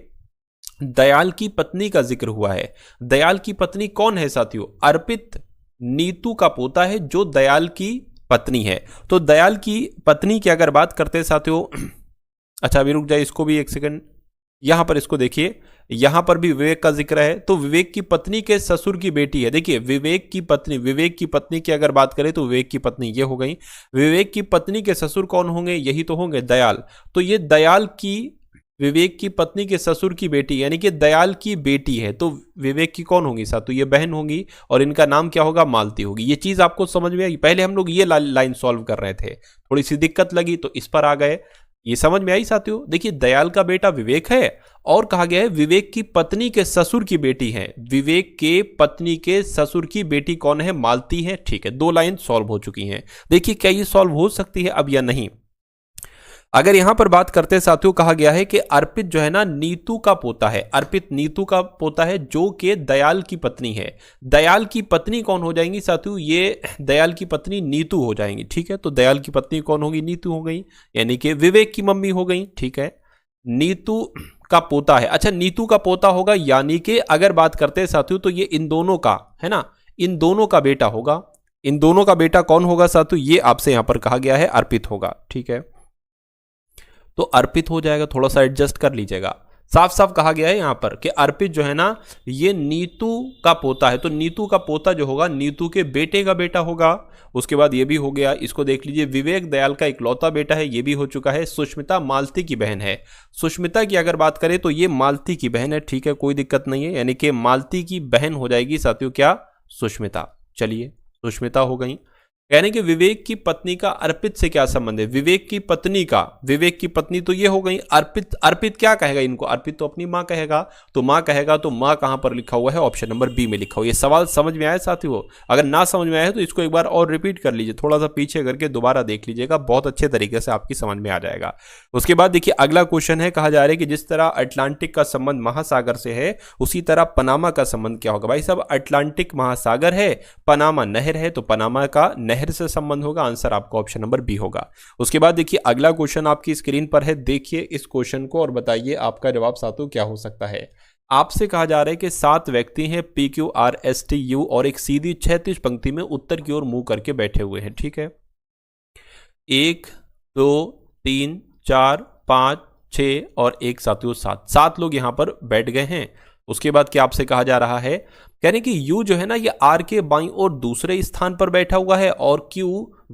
दयाल की पत्नी का जिक्र हुआ है। दयाल की पत्नी कौन है साथियों, अर्पित नीतू का पोता है जो दयाल की पत्नी है। तो दयाल की पत्नी की अगर बात करते हैं साथियों, अच्छा अभी रुक जाए, इसको भी एक सेकंड, यहां पर इसको देखिए, यहां पर भी विवेक का जिक्र है। तो विवेक की पत्नी के ससुर की बेटी है। देखिए विवेक की पत्नी की अगर बात करें तो विवेक की पत्नी ये हो गई। विवेक की पत्नी के ससुर कौन होंगे, यही तो होंगे दयाल। तो ये दयाल की विवेक की पत्नी के ससुर की बेटी यानी कि दयाल की बेटी है। तो विवेक की कौन होगी साथ, तो ये बहन होगी और इनका नाम क्या होगा, मालती होगी। ये चीज आपको समझ में आई। पहले हम लोग ये लाइन सॉल्व कर रहे थे, थोड़ी सी दिक्कत लगी तो इस पर आ गए। ये समझ में आई साथियों। देखिए दयाल का बेटा विवेक है और कहा गया है विवेक की पत्नी के ससुर की बेटी है। विवेक के पत्नी के ससुर की बेटी कौन है, मालती है, ठीक है। 2 लाइन सॉल्व हो चुकी हैं। देखिए क्या ये सॉल्व हो सकती है अब या नहीं। अगर यहां पर बात करते हैं साथियों, कहा गया है कि अर्पित जो है ना नीतू का पोता है। अर्पित नीतू का पोता है जो कि दयाल की पत्नी है। दयाल की पत्नी कौन हो जाएंगी साथियों, ये दयाल की पत्नी नीतू हो जाएंगी, ठीक है। तो दयाल की पत्नी कौन होगी, नीतू हो गई, यानी कि विवेक की मम्मी हो गई, ठीक है। नीतू का पोता है, अच्छा नीतू का पोता होगा, यानी कि अगर बात करते हैं साथियों तो ये इन दोनों का है ना, इन दोनों का बेटा होगा। इन दोनों का बेटा कौन होगा साथियों, ये आपसे यहां पर कहा गया है अर्पित होगा, ठीक है। तो अर्पित हो जाएगा, थोड़ा सा एडजस्ट कर लीजिएगा। साफ साफ कहा गया है यहां पर कि अर्पित जो है ना ये नीतू का पोता है। तो नीतू का पोता जो होगा नीतू के बेटे का बेटा होगा। उसके बाद ये भी हो गया, इसको देख लीजिए, विवेक दयाल का इकलौता बेटा है, ये भी हो चुका है। सुष्मिता मालती की बहन है। सुष्मिता की अगर बात करें तो ये मालती की बहन है, ठीक है, कोई दिक्कत नहीं है। यानी कि मालती की बहन हो जाएगी साथियों क्या, सुष्मिता। चलिए सुष्मिता हो गई। यानी कि विवेक की पत्नी का अर्पित से क्या संबंध है, विवेक की पत्नी का, विवेक की पत्नी तो ये हो गई। अर्पित, अर्पित क्या कहेगा इनको, अर्पित तो अपनी मां कहेगा। तो मां कहेगा तो मां कहां पर लिखा हुआ है, ऑप्शन नंबर बी में लिखा हुआ है। ये सवाल समझ में आया साथियों, अगर ना समझ में आया तो इसको एक बार और रिपीट कर लीजिए, थोड़ा सा पीछे करके दोबारा देख लीजिएगा, बहुत अच्छे तरीके से आपकी समझ में आ जाएगा। उसके बाद देखिए अगला क्वेश्चन है, कहा जा रहा है कि जिस तरह अटलांटिक का संबंध महासागर से है उसी तरह पनामा का संबंध क्या होगा। भाई साहब अटलांटिक महासागर है, पनामा नहर है, तो पनामा का नहर से संबंध होगा, आंसर आपका ऑप्शन नंबर बी होगा। उसके बाद देखिए अगला क्वेश्चन आपकी स्क्रीन पर है, देखिए इस क्वेश्चन को और बताइए आपका जवाब साथियों क्या हो सकता है। आपसे कहा जा रहा है कि 7 व्यक्ति हैं P Q R S T U और एक सीधी क्षैतिज पंक्ति में उत्तर की ओर मुंह करके बैठे हुए हैं, ठीक है। 1 2 3 4 5 6 और एक साथियों 7 लोग यहां पर बैठ गए हैं। उसके बाद क्या आपसे कहा जा रहा है, कह रहे हैं कि U जो है ना ये R के बाईं ओर दूसरे स्थान पर बैठा हुआ है और Q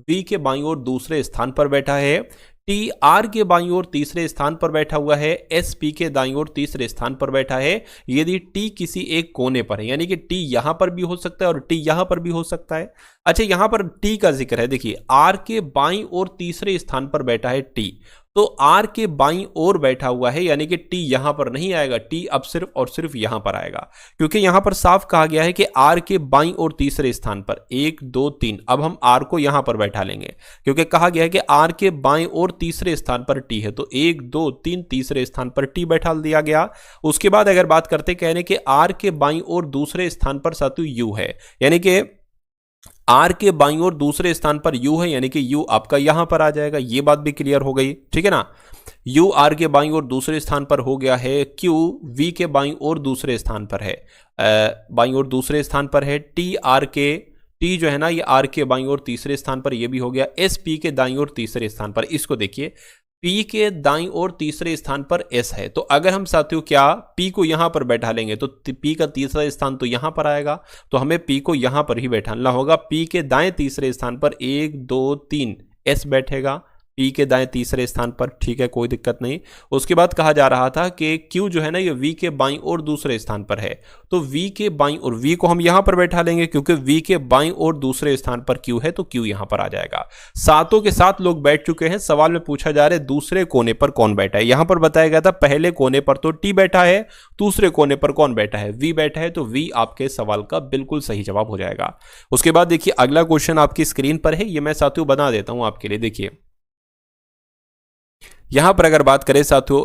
V के बाईं ओर दूसरे स्थान पर बैठा है, T R के बाईं ओर तीसरे स्थान पर बैठा हुआ है, S P के दाईं ओर तीसरे स्थान पर बैठा है। यदि T किसी एक कोने पर है, यानी कि T यहां पर भी हो सकता है और T यहां पर भी हो सकता है। अच्छा यहां पर T का जिक्र है, देखिए R के बाईं ओर तीसरे स्थान पर बैठा है T, तो R के बाईं ओर बैठा हुआ है, यानी कि T यहां पर नहीं आएगा, T अब सिर्फ और सिर्फ यहां पर आएगा, क्योंकि यहां पर साफ कहा गया है कि R के बाईं ओर तीसरे स्थान पर 1 2 3। अब हम R को यहां पर बैठा लेंगे क्योंकि कहा गया है कि R के बाईं ओर तीसरे स्थान पर T है, तो 1 2 3 तीसरे स्थान पर T बैठा दिया गया। उसके बाद अगर बात करते कहने कि R के बाईं ओर दूसरे स्थान पर साथियों U है, यानी कि R के बाईं ओर दूसरे स्थान पर U है, यानी कि U आपका यहां पर आ जाएगा। ये बात भी क्लियर हो गई, ठीक है ना। U R के बाईं ओर दूसरे स्थान पर हो गया है, Q V के बाईं ओर दूसरे स्थान पर है, बाईं ओर दूसरे स्थान पर है, T जो है ना ये R के बाईं ओर तीसरे स्थान पर, ये भी हो गया। S P के दाईं ओर तीसरे स्थान पर, इसको देखिए P के दाईं ओर तीसरे स्थान पर S है, तो अगर हम साथियों क्या P को यहां पर बैठा लेंगे तो P का तीसरा स्थान तो यहां पर आएगा, तो हमें P को यहां पर ही बैठाना होगा। P के दाएं तीसरे स्थान पर 1 2 3 S बैठेगा, P के दाएं तीसरे स्थान पर, ठीक है कोई दिक्कत नहीं। उसके बाद कहा जा रहा था कि Q जो है ना ये V के बाईं ओर दूसरे स्थान पर है, तो V के बाईं ओर V को हम यहां पर बैठा लेंगे क्योंकि V के बाईं ओर दूसरे स्थान पर Q है, तो Q यहां पर आ जाएगा। सातों के साथ लोग बैठ चुके हैं। सवाल में पूछा जा रहा है दूसरे कोने पर कौन बैठा है। यहां पर बताया गया था पहले कोने पर तो T बैठा है, दूसरे कोने पर कौन बैठा है, V बैठा है, तो V आपके सवाल का बिल्कुल सही जवाब हो जाएगा। उसके बाद देखिए अगला क्वेश्चन आपकी स्क्रीन पर है, ये मैं साथियों बना देता हूं आपके लिए। देखिए यहां पर अगर बात करें साथियों,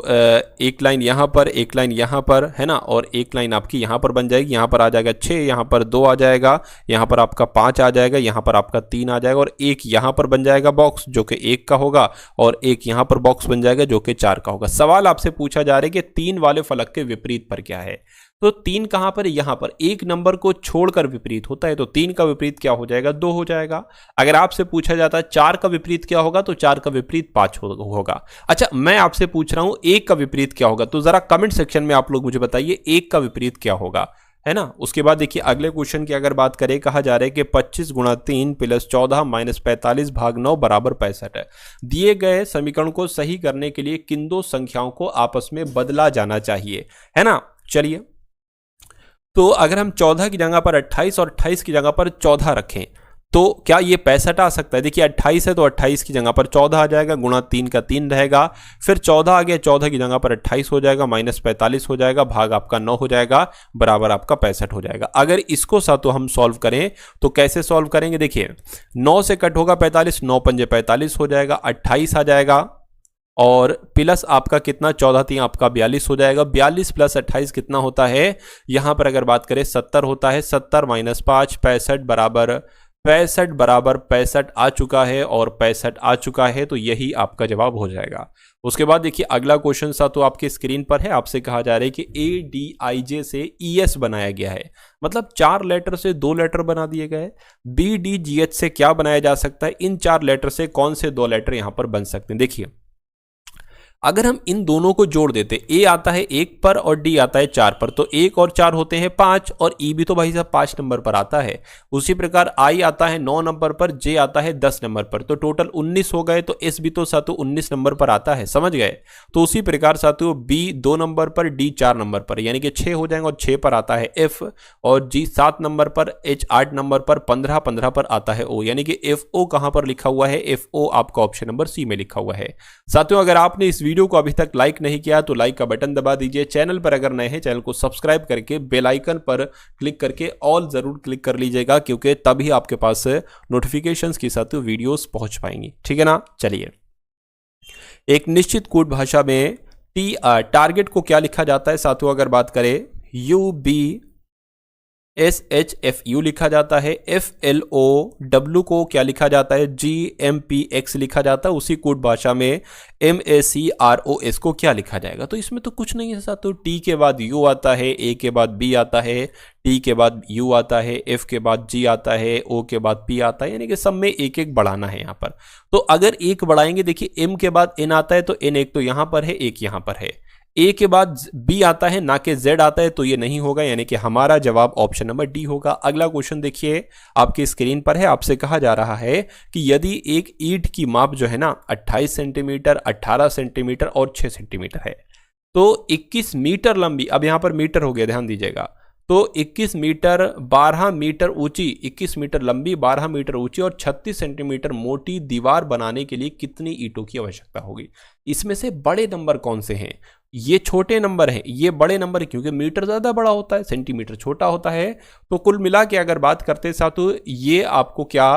एक लाइन यहां पर, एक लाइन यहां पर है ना, और एक लाइन आपकी यहां पर बन जाएगी। यहां पर आ जाएगा 6, यहां पर 2 आ जाएगा, यहां पर आपका 5 आ जाएगा, यहां पर आपका 3 आ जाएगा और एक यहां पर बन जाएगा बॉक्स जो कि 1 का होगा और एक यहां पर बॉक्स बन जाएगा जो कि 4 का होगा। सवाल आपसे पूछा जा रहा है कि 3 वाले फलक के विपरीत पर क्या है, तो 3 कहां पर है, यहां पर। एक नंबर को छोड़कर विपरीत होता है, तो 3 का विपरीत क्या हो जाएगा, 2 हो जाएगा। अगर आपसे पूछा जाता है 4 का विपरीत क्या होगा, तो 4 का विपरीत 5 होगा। अच्छा मैं आपसे पूछ रहा हूं 1 का विपरीत क्या होगा, तो जरा कमेंट सेक्शन में आप लोग मुझे बताइए 1 का विपरीत क्या होगा, है ना। उसके बाद देखिए अगले क्वेश्चन की अगर बात करें, कहा जा रहा है कि 25 गुणा 3 प्लस 14 माइनस 45 भाग 9 बराबर 65 है। दिए गए समीकरण को सही करने के लिए किन दो संख्याओं को आपस में बदला जाना चाहिए, है ना। चलिए तो अगर हम 14 की जगह पर 28 और 28 की जगह पर 14 रखें तो क्या ये 65 आ सकता है। देखिए 28 है तो 28 की जगह पर 14 आ जाएगा, गुणा 3 का 3 रहेगा, फिर 14 आ गया, 14 की जगह पर 28 हो जाएगा, माइनस 45 हो जाएगा, भाग आपका 9 हो जाएगा, बराबर आपका 65 हो जाएगा। अगर इसको साथ हम सॉल्व करें तो कैसे सॉल्व करेंगे, देखिए 9 से कट होगा 45, 9 पंजे 45 हो जाएगा, 28 आ जाएगा और प्लस आपका कितना 14 3 आपका 42 हो जाएगा। 42 प्लस 28 कितना होता है, यहां पर अगर बात करें 70 होता है। 70 माइनस 5 65 बराबर 65 आ चुका है और 65 आ चुका है, तो यही आपका जवाब हो जाएगा। उसके बाद देखिए अगला क्वेश्चन सा तो आपकी स्क्रीन पर है। आपसे कहा जा रहा है कि ADIJ से ES बनाया गया है, मतलब 4 लेटर से 2 लेटर बना दिए गए। BDGH से क्या बनाया जा सकता है, इन 4 लेटर से कौन से 2 लेटर यहां पर बन सकते हैं। देखिए अगर हम इन दोनों को जोड़ देते, A आता है 1 पर और D आता है 4 पर, तो 1 और 4 होते हैं 5 और E भी तो भाई साहब 5 नंबर पर आता है। उसी प्रकार I आता है 9 नंबर पर, J आता है 10 नंबर पर, तो टोटल 19 हो गए। तो S भी तो साथियों 19 नंबर पर आता है, समझ गए। तो उसी प्रकार साथियों B 2 नंबर पर, D 4 नंबर पर, यानी कि 6 हो जाएंगे और 6 पर आता है F, और G 7 नंबर पर, H 8 नंबर पर, 15 पर आता है O, यानी कि FO कहां पर लिखा हुआ है, FO आपका ऑप्शन नंबर C में लिखा हुआ है। साथियों अगर आपने इस वीडियो को अभी तक लाइक नहीं किया तो लाइक का बटन दबा दीजिए। चैनल पर अगर नए हैं चैनल को सब्सक्राइब करके बेल आइकन पर क्लिक करके ऑल जरूर क्लिक कर लीजिएगा, क्योंकि तभी आपके पास नोटिफिकेशंस के साथ वीडियोस पहुंच पाएंगी, ठीक है ना। चलिए एक निश्चित कोड भाषा में टारगेट को क्या लिखा जाता है साथियों, अगर बात करें UB SHFU लिखा जाता है, FLOW को क्या लिखा जाता है, GMPX लिखा जाता है, उसी कोड भाषा में MACROS को क्या लिखा जाएगा। तो इसमें तो कुछ नहीं है साथ, तो T के बाद U आता है, A के बाद B आता है, T के बाद U आता है, F के बाद G आता है, O के बाद P आता है, यानी कि सब में एक एक बढ़ाना है यहाँ पर। तो अगर एक बढ़ाएंगे, देखिए M के बाद N आता है तो N एक तो यहाँ पर है, एक यहाँ पर है, ए के बाद बी आता है ना कि जेड आता है, तो ये नहीं होगा, यानी कि हमारा जवाब ऑप्शन नंबर डी होगा। अगला क्वेश्चन देखिए आपकी स्क्रीन पर है, आपसे कहा जा रहा है कि यदि एक ईंट की माप जो है ना 28 सेंटीमीटर, 18 सेंटीमीटर और 6 सेंटीमीटर है, तो 21 मीटर लंबी, अब यहां पर मीटर हो गया, ध्यान दीजिएगा, तो 21 मीटर 12 मीटर ऊंची, 21 मीटर लंबी, 12 मीटर ऊंची और 36 सेंटीमीटर मोटी दीवार बनाने के लिए कितनी ईंटों की आवश्यकता होगी। इसमें से बड़े नंबर कौन से हैं, ये छोटे नंबर हैं, ये बड़े नंबर, क्योंकि मीटर ज्यादा बड़ा होता है, सेंटीमीटर छोटा होता है। तो कुल मिला के अगर बात करते साथों, ये आपको क्या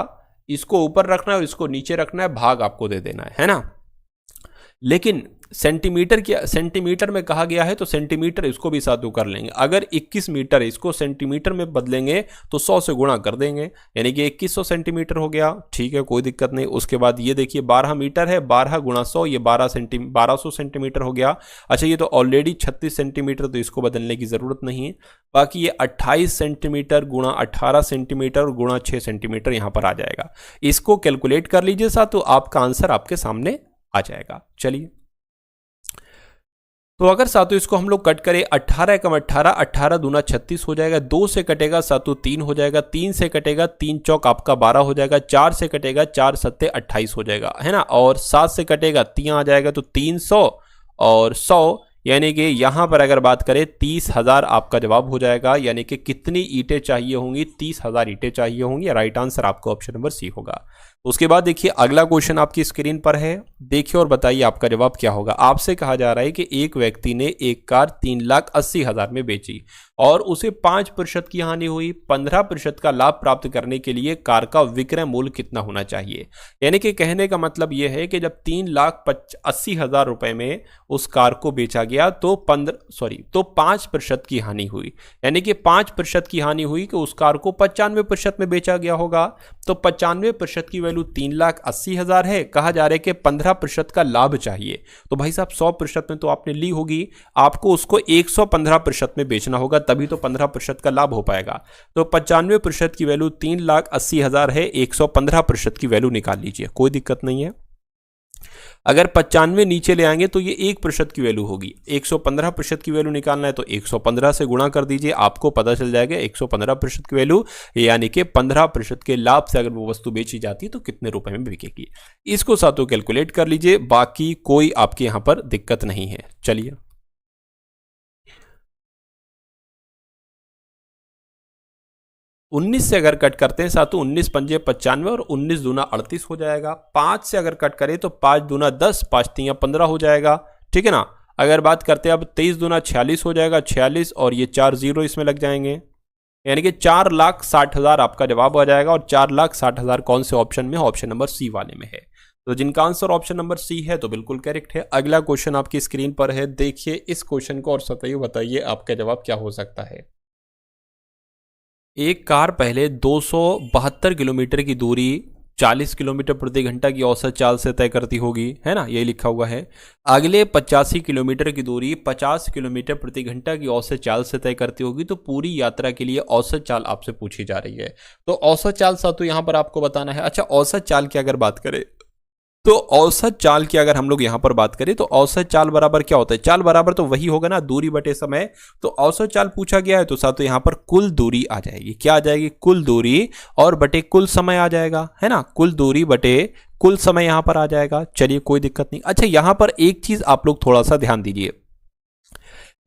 इसको ऊपर रखना है और इसको नीचे रखना है, भाग आपको दे देना है ना। लेकिन सेंटीमीटर में कहा गया है तो सेंटीमीटर इसको भी साधु कर लेंगे। अगर 21 मीटर इसको सेंटीमीटर में बदलेंगे तो 100 से गुणा कर देंगे, यानी कि 2100 सेंटीमीटर हो गया, ठीक है, कोई दिक्कत नहीं। उसके बाद ये देखिए 12 मीटर है, 12 गुणा 100, ये 1200 सेंटीमीटर हो गया। अच्छा, ये तो ऑलरेडी 36 सेंटीमीटर, तो इसको बदलने की जरूरत नहीं है। बाकी ये 28 सेंटीमीटर गुणा 18 सेंटीमीटर गुणा 6 सेंटीमीटर यहाँ पर आ जाएगा। इसको कैलकुलेट कर लीजिए साथ, तो आपका आंसर आपके सामने आ जाएगा। चलिए, तो अगर सातों इसको हम लोग कट करें, 18 कम 18, 18 दूना 36 हो जाएगा, 2 से कटेगा सातों 3 हो जाएगा, 3 से कटेगा 3 चौक आपका 12 हो जाएगा, 4 से कटेगा 4 सत्ते 28 हो जाएगा, है ना, और 7 से कटेगा 3 आ जाएगा, तो 300 और 100, यानी कि यहां पर अगर बात करें 30,000 आपका जवाब हो जाएगा। यानी कि कितनी ईंटें चाहिए होंगी, 30,000 ईंटें चाहिए होंगी। राइट आंसर आपका ऑप्शन नंबर सी होगा। उसके बाद देखिए अगला क्वेश्चन आपकी स्क्रीन पर है, देखिए और बताइए आपका जवाब क्या होगा। आपसे कहा जा रहा है कि एक व्यक्ति ने एक कार 3,80,000 में बेची और उसे 5% की हानि हुई, 15% का लाभ प्राप्त करने के लिए कार का विक्रय मूल्य कितना होना चाहिए। यानी कि कहने का मतलब यह है कि जब 3,80,000 रुपए में उस कार को बेचा गया तो 5% की हानि हुई, यानी कि 5% की हानि हुई कि उस कार को 95% में बेचा गया होगा। तो 95% की वैल्यू 3,80,000 है, कहा जा रहा है कि 15% का लाभ चाहिए। तो भाई साहब 100% में तो आपने ली होगी, आपको उसको 115% में बेचना होगा, तभी तो 15% का लाभ हो पाएगा। तो 95% की वैल्यू 3,80,000 है, 115% की वैल्यू निकाल लीजिए, कोई दिक्कत नहीं है। अगर 95 नीचे ले आएंगे तो ये 1% की वैल्यू होगी, 115% की वैल्यू निकालना है तो 115 से गुणा कर दीजिए, आपको पता चल जाएगा 115% की वैल्यू, यानी कि 15% के लाभ से अगर वो वस्तु बेची जाती है तो कितने रुपए में बिकेगी। इसको साथों कैलकुलेट कर लीजिए, बाकी कोई आपके यहां पर दिक्कत नहीं है। चलिए, 19 से अगर कट करते हैं साथों, 19 पंजे 95 और 19 दूना 38 हो जाएगा। 5 से अगर कट करें तो 5 दूना 10, 5 तिया 15 हो जाएगा, ठीक है ना। अगर बात करते हैं अब 23 दूना 46 हो जाएगा, 46 और ये 4 जीरो इसमें लग जाएंगे, यानी कि 4,60,000 आपका जवाब आ जाएगा। और 4,60,000 कौन से ऑप्शन में, ऑप्शन नंबर सी वाले में है। तो जिनका आंसर ऑप्शन नंबर सी है तो बिल्कुल करेक्ट है। अगला क्वेश्चन आपकी स्क्रीन पर है, देखिए इस क्वेश्चन को और सतही बताइए आपका जवाब क्या हो सकता है। एक कार पहले 272 किलोमीटर की दूरी 40 किलोमीटर प्रति घंटा की औसत चाल से तय करती होगी, है ना, ये लिखा हुआ है। अगले 85 किलोमीटर की दूरी 50 किलोमीटर प्रति घंटा की औसत चाल से तय करती होगी, तो पूरी यात्रा के लिए औसत चाल आपसे पूछी जा रही है। तो औसत चाल सा तो यहां पर आपको बताना है। अच्छा, औसत चाल की अगर बात करें तो औसत चाल की अगर हम लोग यहां पर बात करें तो औसत चाल बराबर क्या होता है, चाल बराबर तो वही होगा ना, दूरी बटे समय। तो औसत चाल पूछा गया है तो साथ तो यहां पर कुल दूरी आ जाएगी, क्या आ जाएगी, कुल दूरी और बटे कुल समय आ जाएगा, है ना, कुल दूरी बटे कुल समय यहां पर आ जाएगा। चलिए, कोई दिक्कत नहीं। अच्छा, यहां पर एक चीज आप लोग थोड़ा सा ध्यान दीजिए,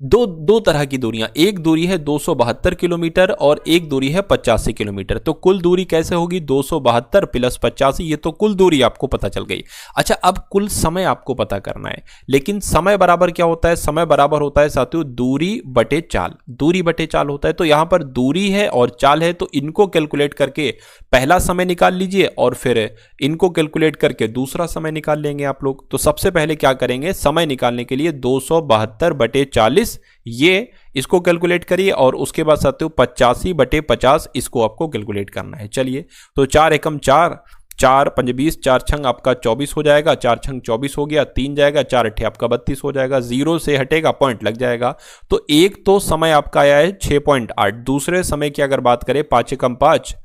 दो तरह की दूरियां, एक दूरी है 272 किलोमीटर और एक दूरी है 85 किलोमीटर। तो कुल दूरी कैसे होगी, 272 प्लस 85, ये तो कुल दूरी आपको पता चल गई। अच्छा, अब कुल समय आपको पता करना है, लेकिन समय बराबर क्या होता है, समय बराबर होता है साथियों दूरी बटे चाल, दूरी बटे चाल होता है। तो यहां पर दूरी है और चाल है, तो इनको कैलकुलेट करके पहला समय निकाल लीजिए और फिर इनको कैलकुलेट करके दूसरा समय निकाल लेंगे आप लोग। तो सबसे पहले क्या करेंगे, समय निकालने के लिए 272 बटे 40 25 ये इसको कैलकुलेट करिए और उसके बाद साथियों 85/50 इसको आपको कैलकुलेट करना है। चलिए तो 4 एकम 4, 4 पंज 20, 4 छंग आपका 24 हो जाएगा, 4 छंग 24 हो गया, 3 जाएगा, 4 अट्ठे आपका 32 हो जाएगा, 0 से हटेगा पॉइंट लग जाएगा। तो एक तो समय आपका आया है 6.8। दूसरे समय की अगर बात करें 5 एकम 5,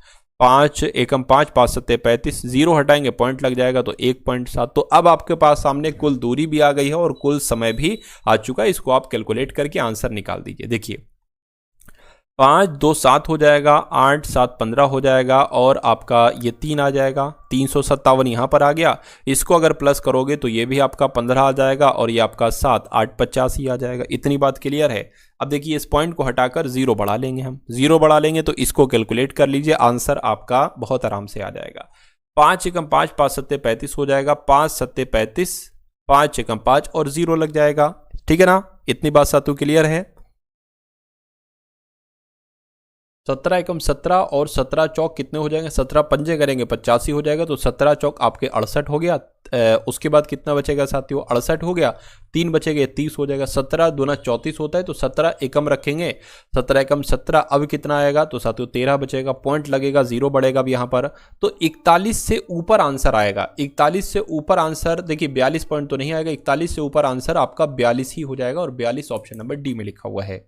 5 एकम 5, 5 सत्ते 35, 0 हटाएंगे पॉइंट लग जाएगा तो 1.7। तो अब आपके पास सामने कुल दूरी भी आ गई है और कुल समय भी आ चुका है। इसको आप कैलकुलेट करके आंसर निकाल दीजिए। देखिए 5 2 7 हो जाएगा, 8 7 15 हो जाएगा और आपका ये 3 आ जाएगा, 357 यहाँ पर आ गया। इसको अगर प्लस करोगे तो ये भी आपका 15 आ जाएगा और ये आपका 7 8 85 आ जाएगा। इतनी बात क्लियर है। अब देखिए इस पॉइंट को हटाकर 0 बढ़ा लेंगे, हम 0 बढ़ा लेंगे तो इसको कैलकुलेट कर लीजिए, आंसर आपका बहुत आराम से आ जाएगा। 5 एकम 5, 5 सत्ते 35 हो जाएगा, 5 सत्ते 35, 5 एकम 5 और 0 लग जाएगा। ठीक है ना, इतनी बात सातों क्लियर है। 17 एकम 17 और 17 चौक कितने हो जाएंगे, 17 पंजे करेंगे 85 हो जाएगा, तो 17 चौक आपके 68 हो गया। उसके बाद कितना बचेगा साथियों, 68 हो गया, 3 बचेगा 30 हो जाएगा। 17 दूना 34 होता है तो 17 एकम रखेंगे, 17 एकम 17, अब कितना आएगा तो साथियों 13 बचेगा, पॉइंट लगेगा, 0 बढ़ेगा अब यहाँ पर, तो 41 से ऊपर आंसर आएगा। 41 से ऊपर आंसर, देखिए 42 पॉइंट तो नहीं आएगा, 41 से ऊपर आंसर आपका 42 ही हो जाएगा और 42 ऑप्शन नंबर डी में लिखा हुआ है।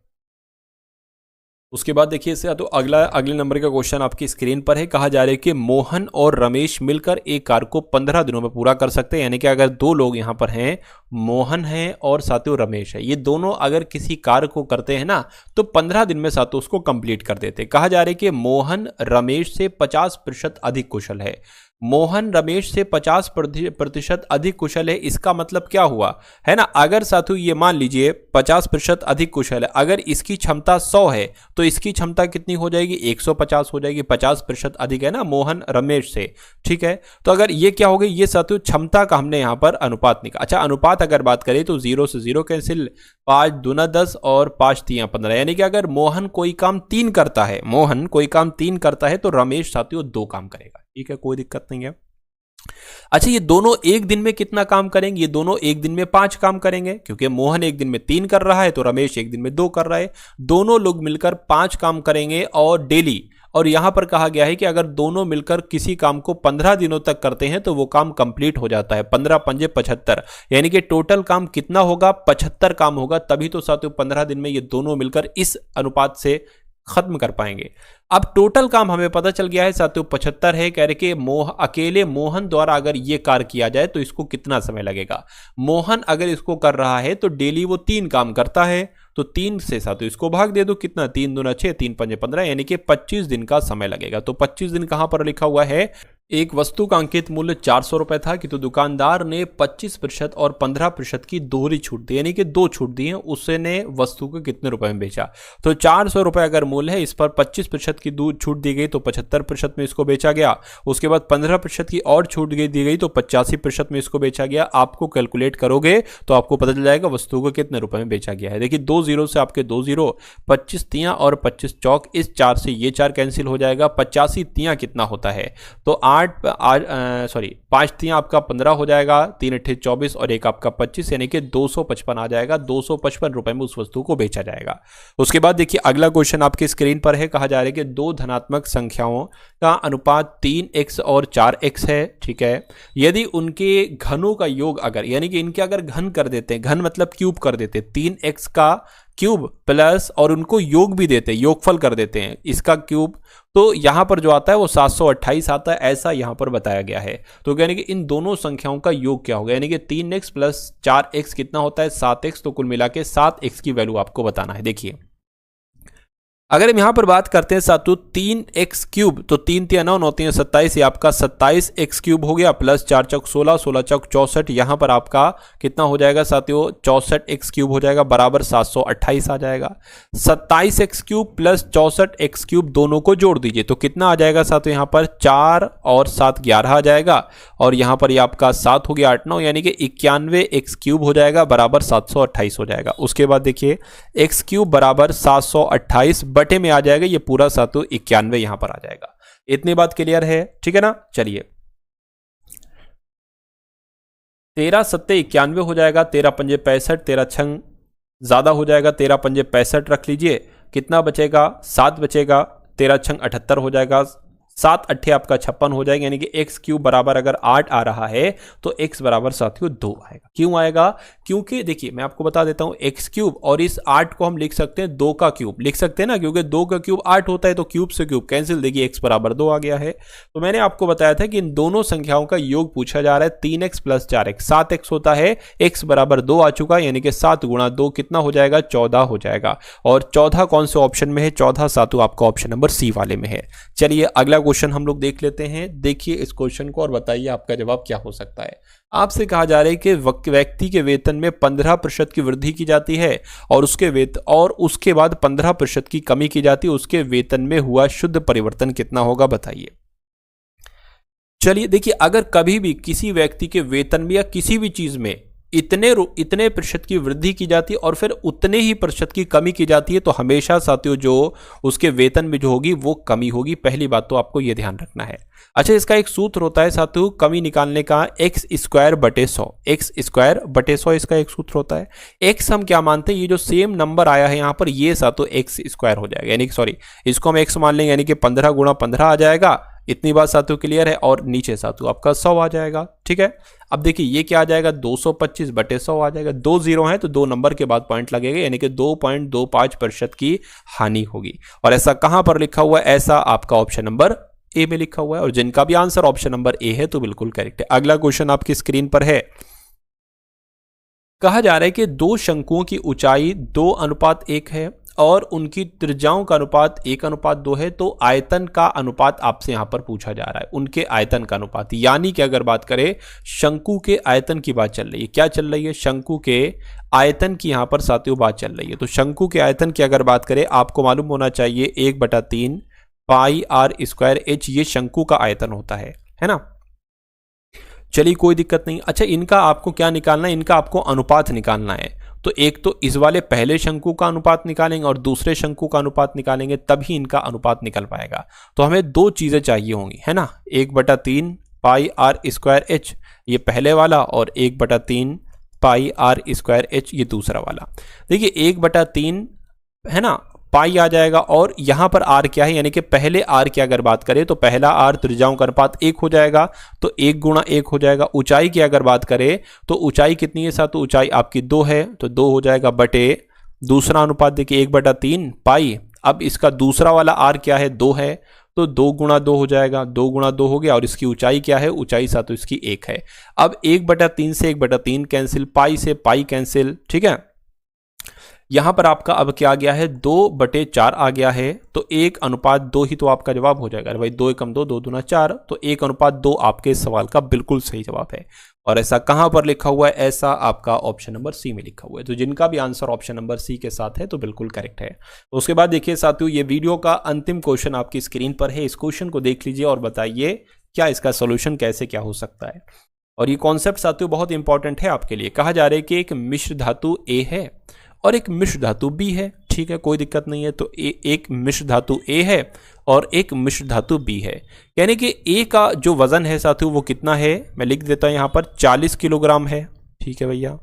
उसके बाद देखिए इससे तो अगले नंबर का क्वेश्चन आपकी स्क्रीन पर है। कहा जा रहा है कि मोहन और रमेश मिलकर एक कार को 15 दिनों में पूरा कर सकते हैं। यानी कि अगर दो लोग यहां पर हैं, मोहन है और साथियों रमेश है, ये दोनों अगर किसी कार्य को करते हैं ना तो 15 दिन में साथियों उसको कंप्लीट कर देते हैं। कहा जा रहा है कि मोहन रमेश से 50% अधिक कुशल है। मोहन रमेश से 50% अधिक कुशल है, इसका मतलब क्या हुआ है ना। अगर साथियों ये मान लीजिए 50% अधिक कुशल है, अगर इसकी क्षमता 100 है तो इसकी क्षमता कितनी हो जाएगी, 150 हो जाएगी। 50% अधिक है ना मोहन रमेश से, ठीक है। तो अगर ये क्या हो गई, ये साथियों क्षमता का हमने यहां पर अनुपात निकाला। अच्छा, अनुपात अगर बात करें तो 0 से 0 कैंसिल, 5 दूना 10 और 5 तियां 15। यानी कि अगर मोहन कोई काम 3 करता है, मोहन कोई काम 3 करता है तो रमेश साथियों 2 काम करेगा। ठीक है, कोई दिक्कत नहीं है। अच्छा, ये दोनों एक दिन में कितना काम करेंगे, ये दोनों एक दिन में 5 काम करेंगे, क्योंकि मोहन एक दिन में 3 कर रहा है तो रमेश एक दिन में 2 कर रहा है। दोनों लोग मिलकर 5 काम करेंगे और डेली। और यहां पर कहा गया है कि अगर दोनों मिलकर किसी काम को 15 दिनों तक करते हैं तो वो काम कंप्लीट हो जाता है। 15 पंजे 75, यानी कि टोटल काम कितना होगा, 75 काम होगा। तभी तो साथियों 15 दिन में ये दोनों मिलकर इस अनुपात से खत्म कर पाएंगे। अब टोटल काम हमें पता चल गया है साथियों 75 है। कह रहे कि अकेले मोहन द्वारा अगर ये कार्य किया जाए तो इसको कितना समय लगेगा। मोहन अगर इसको कर रहा है तो डेली वो 3 काम करता है, तो 3 से साथियों इसको भाग दे दो, कितना, 3 दूना 6, 3 पंजे 15, यानी कि 25 दिन का समय लगेगा। तो 25 दिन कहां पर लिखा हुआ है। एक वस्तु का अंकित मूल्य 400 रुपए था कि तो दुकानदार ने 25% और 15% की दोहरी छूट दी, यानी कि 2 छूट दी है। उसने वस्तु को कितने रुपए में बेचा, तो 400 रुपए अगर मूल्य है, इस पर 25% की छूट दी गई तो 75% में इसको बेचा गया। उसके बाद 15% की और छूट दी गई तो 85% में इसको बेचा गया। आपको कैलकुलेट करोगे तो आपको पता चल जाएगा वस्तु को कितने रुपए में बेचा गया है। देखिए 2 जीरो से आपके 2 जीरो, 25 तियां और 25 चौक, इस 4 से ये 4 कैंसिल हो जाएगा। 85 तियां कितना होता है, तो 5 तियां आपका 15 हो जाएगा, 3 अट्ठे 24 और एक आपका 25, यानी कि 255 आ जाएगा। 255 रुपए में उस वस्तु को बेचा जाएगा। उसके बाद देखिए अगला क्वेश्चन आपके स्क्रीन पर है। कहा जा रहा है कि 2 धनात्मक संख्याओं का अनुपात 3x और 4x है, ठीक है। यदि उनके घनों का योग अगर, यानी कि इनके अगर घन कर देते हैं, घन मतलब क्यूब कर देते हैं, 3x का क्यूब प्लस और उनको योग भी देते हैं, योगफल कर देते हैं इसका क्यूब, तो यहां पर जो आता है वो 728 आता है, ऐसा यहां पर बताया गया है। तो यानी कि इन दोनों संख्याओं का योग क्या होगा, यानी कि 3x प्लस 4x कितना होता है, 7x, तो कुल मिला के 7x की वैल्यू आपको बताना है। देखिए अगर हम यहां पर बात करते हैं साथियों 3x क्यूब, तो 3 तिया 9, 9 तिया 27, ये आपका 27x क्यूब हो गया, प्लस 4 चौक 16, 16 चौक 64, यहां पर आपका कितना हो जाएगा साथियों 64x क्यूब हो जाएगा, बराबर 728 आ जाएगा। 27x cube plus 64x cube दोनों को जोड़ दीजिए तो कितना आ जाएगा साथियों, यहां पर 4 और 7 11 आ जाएगा, और यहां पर ये आपका 7 हो गया 8 9, यानी कि 91x क्यूब हो जाएगा, बराबर 728 हो जाएगा। उसके बाद देखिए x क्यूब बराबर 728 बटे में आ जाएगा, ये पूरा साथियों 91 यहां पर आ जाएगा। इतनी बात क्लियर है, ठीक है ना। चलिए 13 सत्ते 91 हो जाएगा, 13 पंजे 65, 13 छंग ज्यादा हो जाएगा, 13 पंजे 65 रख लीजिए, कितना बचेगा 7 बचेगा, 13 छंग 78 हो जाएगा, 7 अट्ठे आपका 56 हो जाएगा, यानी कि एक्स क्यूब बराबर अगर 8 आ रहा है तो एक्स बराबर साथियों 2 आएगा। क्यों आएगा? क्योंकि देखिए मैं आपको बता देता हूं, एक्स क्यूब और इस 8 को हम लिख सकते हैं 2 का क्यूब लिख सकते हैं ना, क्योंकि 2 का क्यूब 8 होता है, तो क्यूब से क्यूब कैंसिल, देखिए एक्स बराबर 2 आ गया है। तो मैंने आपको बताया था कि इन दोनों संख्याओं का योग पूछा जा रहा है, 3x प्लस 4x 7x होता है, x बराबर 2 आ चुका, यानी कि 7 गुणा 2 कितना हो जाएगा 14 हो जाएगा। और 14 कौन से ऑप्शन में है? 14 सातु आपका ऑप्शन नंबर सी वाले में है। चलिए अगला क्वेश्चन हम लोग देख लेते हैं। देखिए इस क्वेश्चन को और बताइए आपका जवाब क्या हो सकता है। आपसे कहा जा रहा है कि व्यक्ति के वेतन में 15% की वृद्धि की जाती है और उसके बाद 15% की कमी की जाती है, उसके वेतन में हुआ शुद्ध परिवर्तन कितना होगा बताइए। चलिए देखिए, अगर कभी भी किसी व्यक्ति के वेतन में या किसी भी चीज में इतने प्रतिशत की वृद्धि की जाती है और फिर उतने ही प्रतिशत की कमी की जाती है, तो हमेशा साथियों जो उसके वेतन में जो होगी वो कमी होगी। पहली बात तो आपको ये ध्यान रखना है। अच्छा, इसका एक सूत्र होता है साथियों कमी निकालने का, एक्स स्क्वायर बटे 100, एक्स स्क्वायर बटे 100 इसका एक सूत्र होता है। एक्स हम क्या मानते हैं, ये जो सेम नंबर आया है यहाँ पर, ये साथियों एक्स स्क्वायर हो जाएगा, यानी कि सॉरी इसको हम एक्स मान लेंगे, यानी कि 15 गुणा 15 आ जाएगा। इतनी बात साथियों क्लियर है? और नीचे साथियों आपका 100 आ जाएगा। ठीक है, अब देखिए ये क्या आ जाएगा, 225 बटे 100 आ जाएगा। 2 जीरो है तो 2 नंबर के बाद पॉइंट लगेगा, यानी कि 2.25% की हानि होगी। और ऐसा कहां पर लिखा हुआ है? ऐसा आपका ऑप्शन नंबर ए में लिखा हुआ है, और जिनका भी आंसर ऑप्शन नंबर ए है तो बिल्कुल करेक्ट है। अगला क्वेश्चन आपकी स्क्रीन पर है। कहा जा रहा है कि दो शंकुओं की ऊंचाई 2:1 है और उनकी त्रिज्याओं का अनुपात 1:2 है, तो आयतन का अनुपात आपसे यहां पर पूछा जा रहा है, उनके आयतन का अनुपात। यानी कि अगर बात करें शंकु के आयतन की बात चल रही है, क्या चल रही है? शंकु के आयतन की यहां पर साथियों बात चल रही है। तो शंकु के आयतन की अगर बात करें, आपको मालूम होना चाहिए 1/3 पाई आर स्क्वायर एच, ये शंकु का आयतन होता है ना। चलिए कोई दिक्कत नहीं। अच्छा, इनका आपको क्या निकालना है? इनका आपको अनुपात निकालना है। तो एक तो इस वाले पहले शंकु का अनुपात निकालेंगे और दूसरे शंकु का अनुपात निकालेंगे, तभी इनका अनुपात निकल पाएगा। तो हमें दो चीजें चाहिए होंगी, है ना। 1/3 पाई आर स्क्वायर एच ये पहले वाला, और 1/3 पाई आर स्क्वायर एच ये दूसरा वाला। देखिए 1/3 है ना, पाई आ जाएगा, और यहां पर आर क्या है, यानी कि पहले आर की अगर बात करें तो पहला आर त्रिज्याओं का अनुपात 1 हो जाएगा, तो 1 गुणा 1 हो जाएगा। ऊंचाई की अगर बात करें तो ऊंचाई कितनी है साथ, तो ऊंचाई आपकी 2 है, तो 2 हो जाएगा बटे दूसरा अनुपात देखिए 1/3 पाई। अब इसका दूसरा वाला आर क्या है, 2 है, तो 2 गुणा 2 हो जाएगा, 2 गुणा 2 हो गया, और इसकी ऊंचाई क्या है, ऊंचाई साथ तो इसकी 1 है। अब 1/3 से 1/3 कैंसिल, पाई से पाई कैंसिल, ठीक है। यहां पर आपका अब क्या आ गया है, 2/4 आ गया है, तो 1:2 ही तो आपका जवाब हो जाएगा। भाई 2 एकम 2, 2 दूना 4, तो 1:2 आपके सवाल का बिल्कुल सही जवाब है। और ऐसा कहां पर लिखा हुआ है? ऐसा आपका ऑप्शन नंबर सी में लिखा हुआ है। तो जिनका भी आंसर ऑप्शन नंबर सी के साथ है तो बिल्कुल करेक्ट है। तो उसके बाद देखिए साथियों, ये वीडियो का अंतिम क्वेश्चन आपकी स्क्रीन पर है। इस क्वेश्चन को देख लीजिए और बताइए क्या इसका सोल्यूशन कैसे क्या हो सकता है। और ये कॉन्सेप्ट साथियों बहुत इंपॉर्टेंट है आपके लिए। कहा जा रहा है कि एक मिश्र धातु ए है और एक मिश्र धातु बी है, ठीक है, कोई दिक्कत नहीं है। तो एक मिश्र धातु ए है और एक मिश्र धातु बी है, यानी कि ए का जो वजन है साथियों वो कितना है, मैं लिख देता हूं यहां पर 40 किलोग्राम है, ठीक है भैया।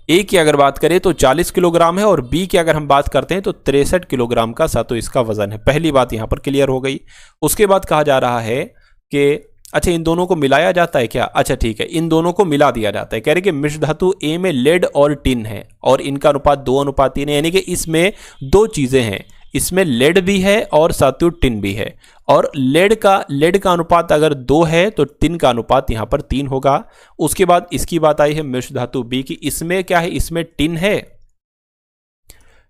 ए की अगर बात करें तो 40 किलोग्राम है, और बी की अगर हम बात करते हैं तो 63 किलोग्राम का साथियों इसका वजन है। पहली बात यहां पर क्लियर हो गई। उसके बाद कहा जा रहा है कि अच्छा इन दोनों को मिलाया जाता है क्या? अच्छा ठीक है, इन दोनों को मिला दिया जाता है। कह रहे कि मिश्र धातु ए में लेड और टिन है और इनका अनुपात 2:3 है, यानी कि इसमें दो चीजें हैं, इसमें लेड भी है और साथियों टिन भी है। और लेड का अनुपात अगर 2 है तो टिन का अनुपात यहां पर 3 होगा। उसके बाद इसकी बात आई है मिश्र धातु बी की, इसमें क्या है, इसमें टिन है,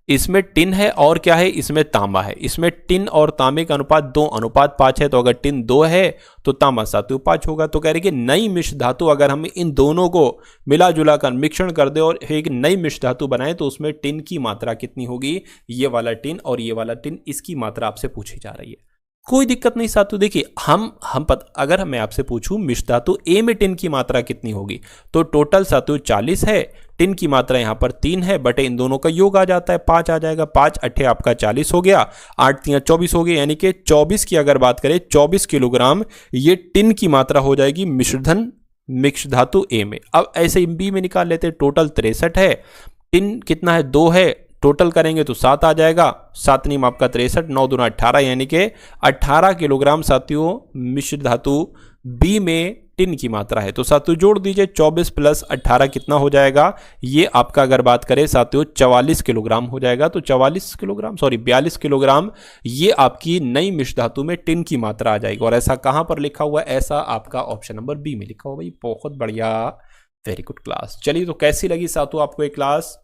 इसमें टिन है और क्या है, इसमें तांबा है। इसमें टिन और तांबे का अनुपात 2:5 है, तो अगर टिन 2 है तो तांबा साथियों 5 होगा। तो कह रहे कि नई मिश्र धातु अगर हम इन दोनों को मिला जुला कर मिश्रण कर दे और एक नई मिश्र धातु बनाए तो उसमें टिन की मात्रा कितनी होगी, ये वाला टिन और ये वाला टिन, इसकी मात्रा आपसे पूछी जा रही है। कोई दिक्कत नहीं साथियों। देखिए अगर मैं आपसे पूछूं मिश्र धातु ए में टिन की मात्रा कितनी होगी, तो टोटल साथियों 40 है, टिन की मात्रा यहां पर 3 है, बटे इन दोनों का योग आ जाता है 5 आ जाएगा। 5 अट्ठे आपका 40 हो गया, 8 3 24 हो गया, यानी कि 24 की अगर बात करें 24 किलोग्राम ये टिन की मात्रा हो जाएगी मिश्र धातु ए में। अब ऐसे बी में निकाल लेते हैं, टोटल 63 है, टिन कितना है, 2 है, टोटल करेंगे तो 7 आ जाएगा। 7 नीम आपका 63, 9 दूना 18, यानी कि 18 किलोग्राम साथियों मिश्र धातु बी में टिन की मात्रा है। तो साथियों जोड़ दीजिए, 24 + 18 कितना हो जाएगा, ये आपका अगर बात करें साथियों 44 किलोग्राम हो जाएगा। तो 42 किलोग्राम ये आपकी नई मिश्र धातु में टिन की मात्रा आ जाएगी। और ऐसा कहां पर लिखा हुआ है, ऐसा आपका ऑप्शन नंबर बी में लिखा हुआ। भाई बहुत बढ़िया, वेरी गुड क्लास। चलिए तो कैसी लगी साथियों आपको ये क्लास।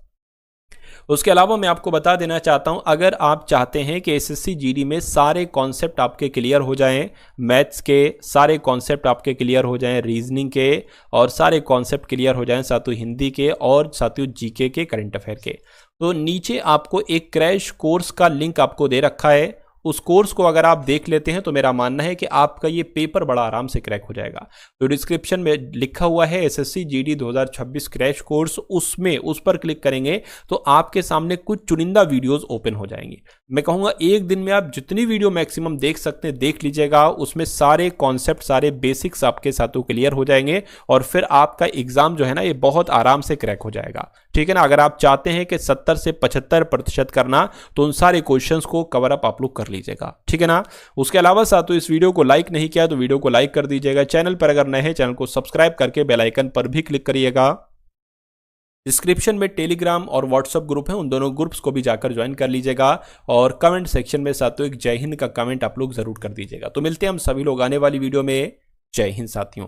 उसके अलावा मैं आपको बता देना चाहता हूं, अगर आप चाहते हैं कि एसएससी जीडी में सारे कॉन्सेप्ट आपके क्लियर हो जाएं, मैथ्स के सारे कॉन्सेप्ट आपके क्लियर हो जाएं, रीजनिंग के और सारे कॉन्सेप्ट क्लियर हो जाएं, साथियों हिंदी के और साथियों जीके के, करंट अफेयर के, तो नीचे आपको एक क्रैश कोर्स का लिंक आपको दे रखा है। उस कोर्स को अगर आप देख लेते हैं तो मेरा मानना है कि आपका ये पेपर बड़ा आराम से क्रैक हो जाएगा। तो डिस्क्रिप्शन में लिखा हुआ है एसएससी जीडी 2026 क्रैश कोर्स, उसमें उस पर क्लिक करेंगे तो आपके सामने कुछ चुनिंदा वीडियोस ओपन हो जाएंगी। मैं कहूँगा एक दिन में आप जितनी वीडियो मैक्सिमम देख सकते हैं देख लीजिएगा, उसमें सारे कॉन्सेप्ट सारे बेसिक्स आपके साथों क्लियर हो जाएंगे और फिर आपका एग्जाम जो है ना ये बहुत आराम से क्रैक हो जाएगा। ठीक है ना। अगर आप चाहते हैं कि 70 से 75% करना तो उन सारे क्वेश्चंस को कवर अप आप लोग कर लीजिएगा। ठीक है ना। उसके अलावा साथियों इस वीडियो को लाइक नहीं किया तो वीडियो को लाइक कर दीजिएगा। चैनल पर अगर नए हैं चैनल को सब्सक्राइब करके बेल आइकन पर भी क्लिक करिएगा। डिस्क्रिप्शन में टेलीग्राम और व्हाट्सएप ग्रुप है, उन दोनों ग्रुप्स को भी जाकर ज्वाइन कर लीजिएगा। और कमेंट सेक्शन में साथियों एक जय हिंद का कमेंट आप लोग जरूर कर दीजिएगा। तो मिलते हैं हम सभी लोग आने वाली वीडियो में। जय हिंद साथियों।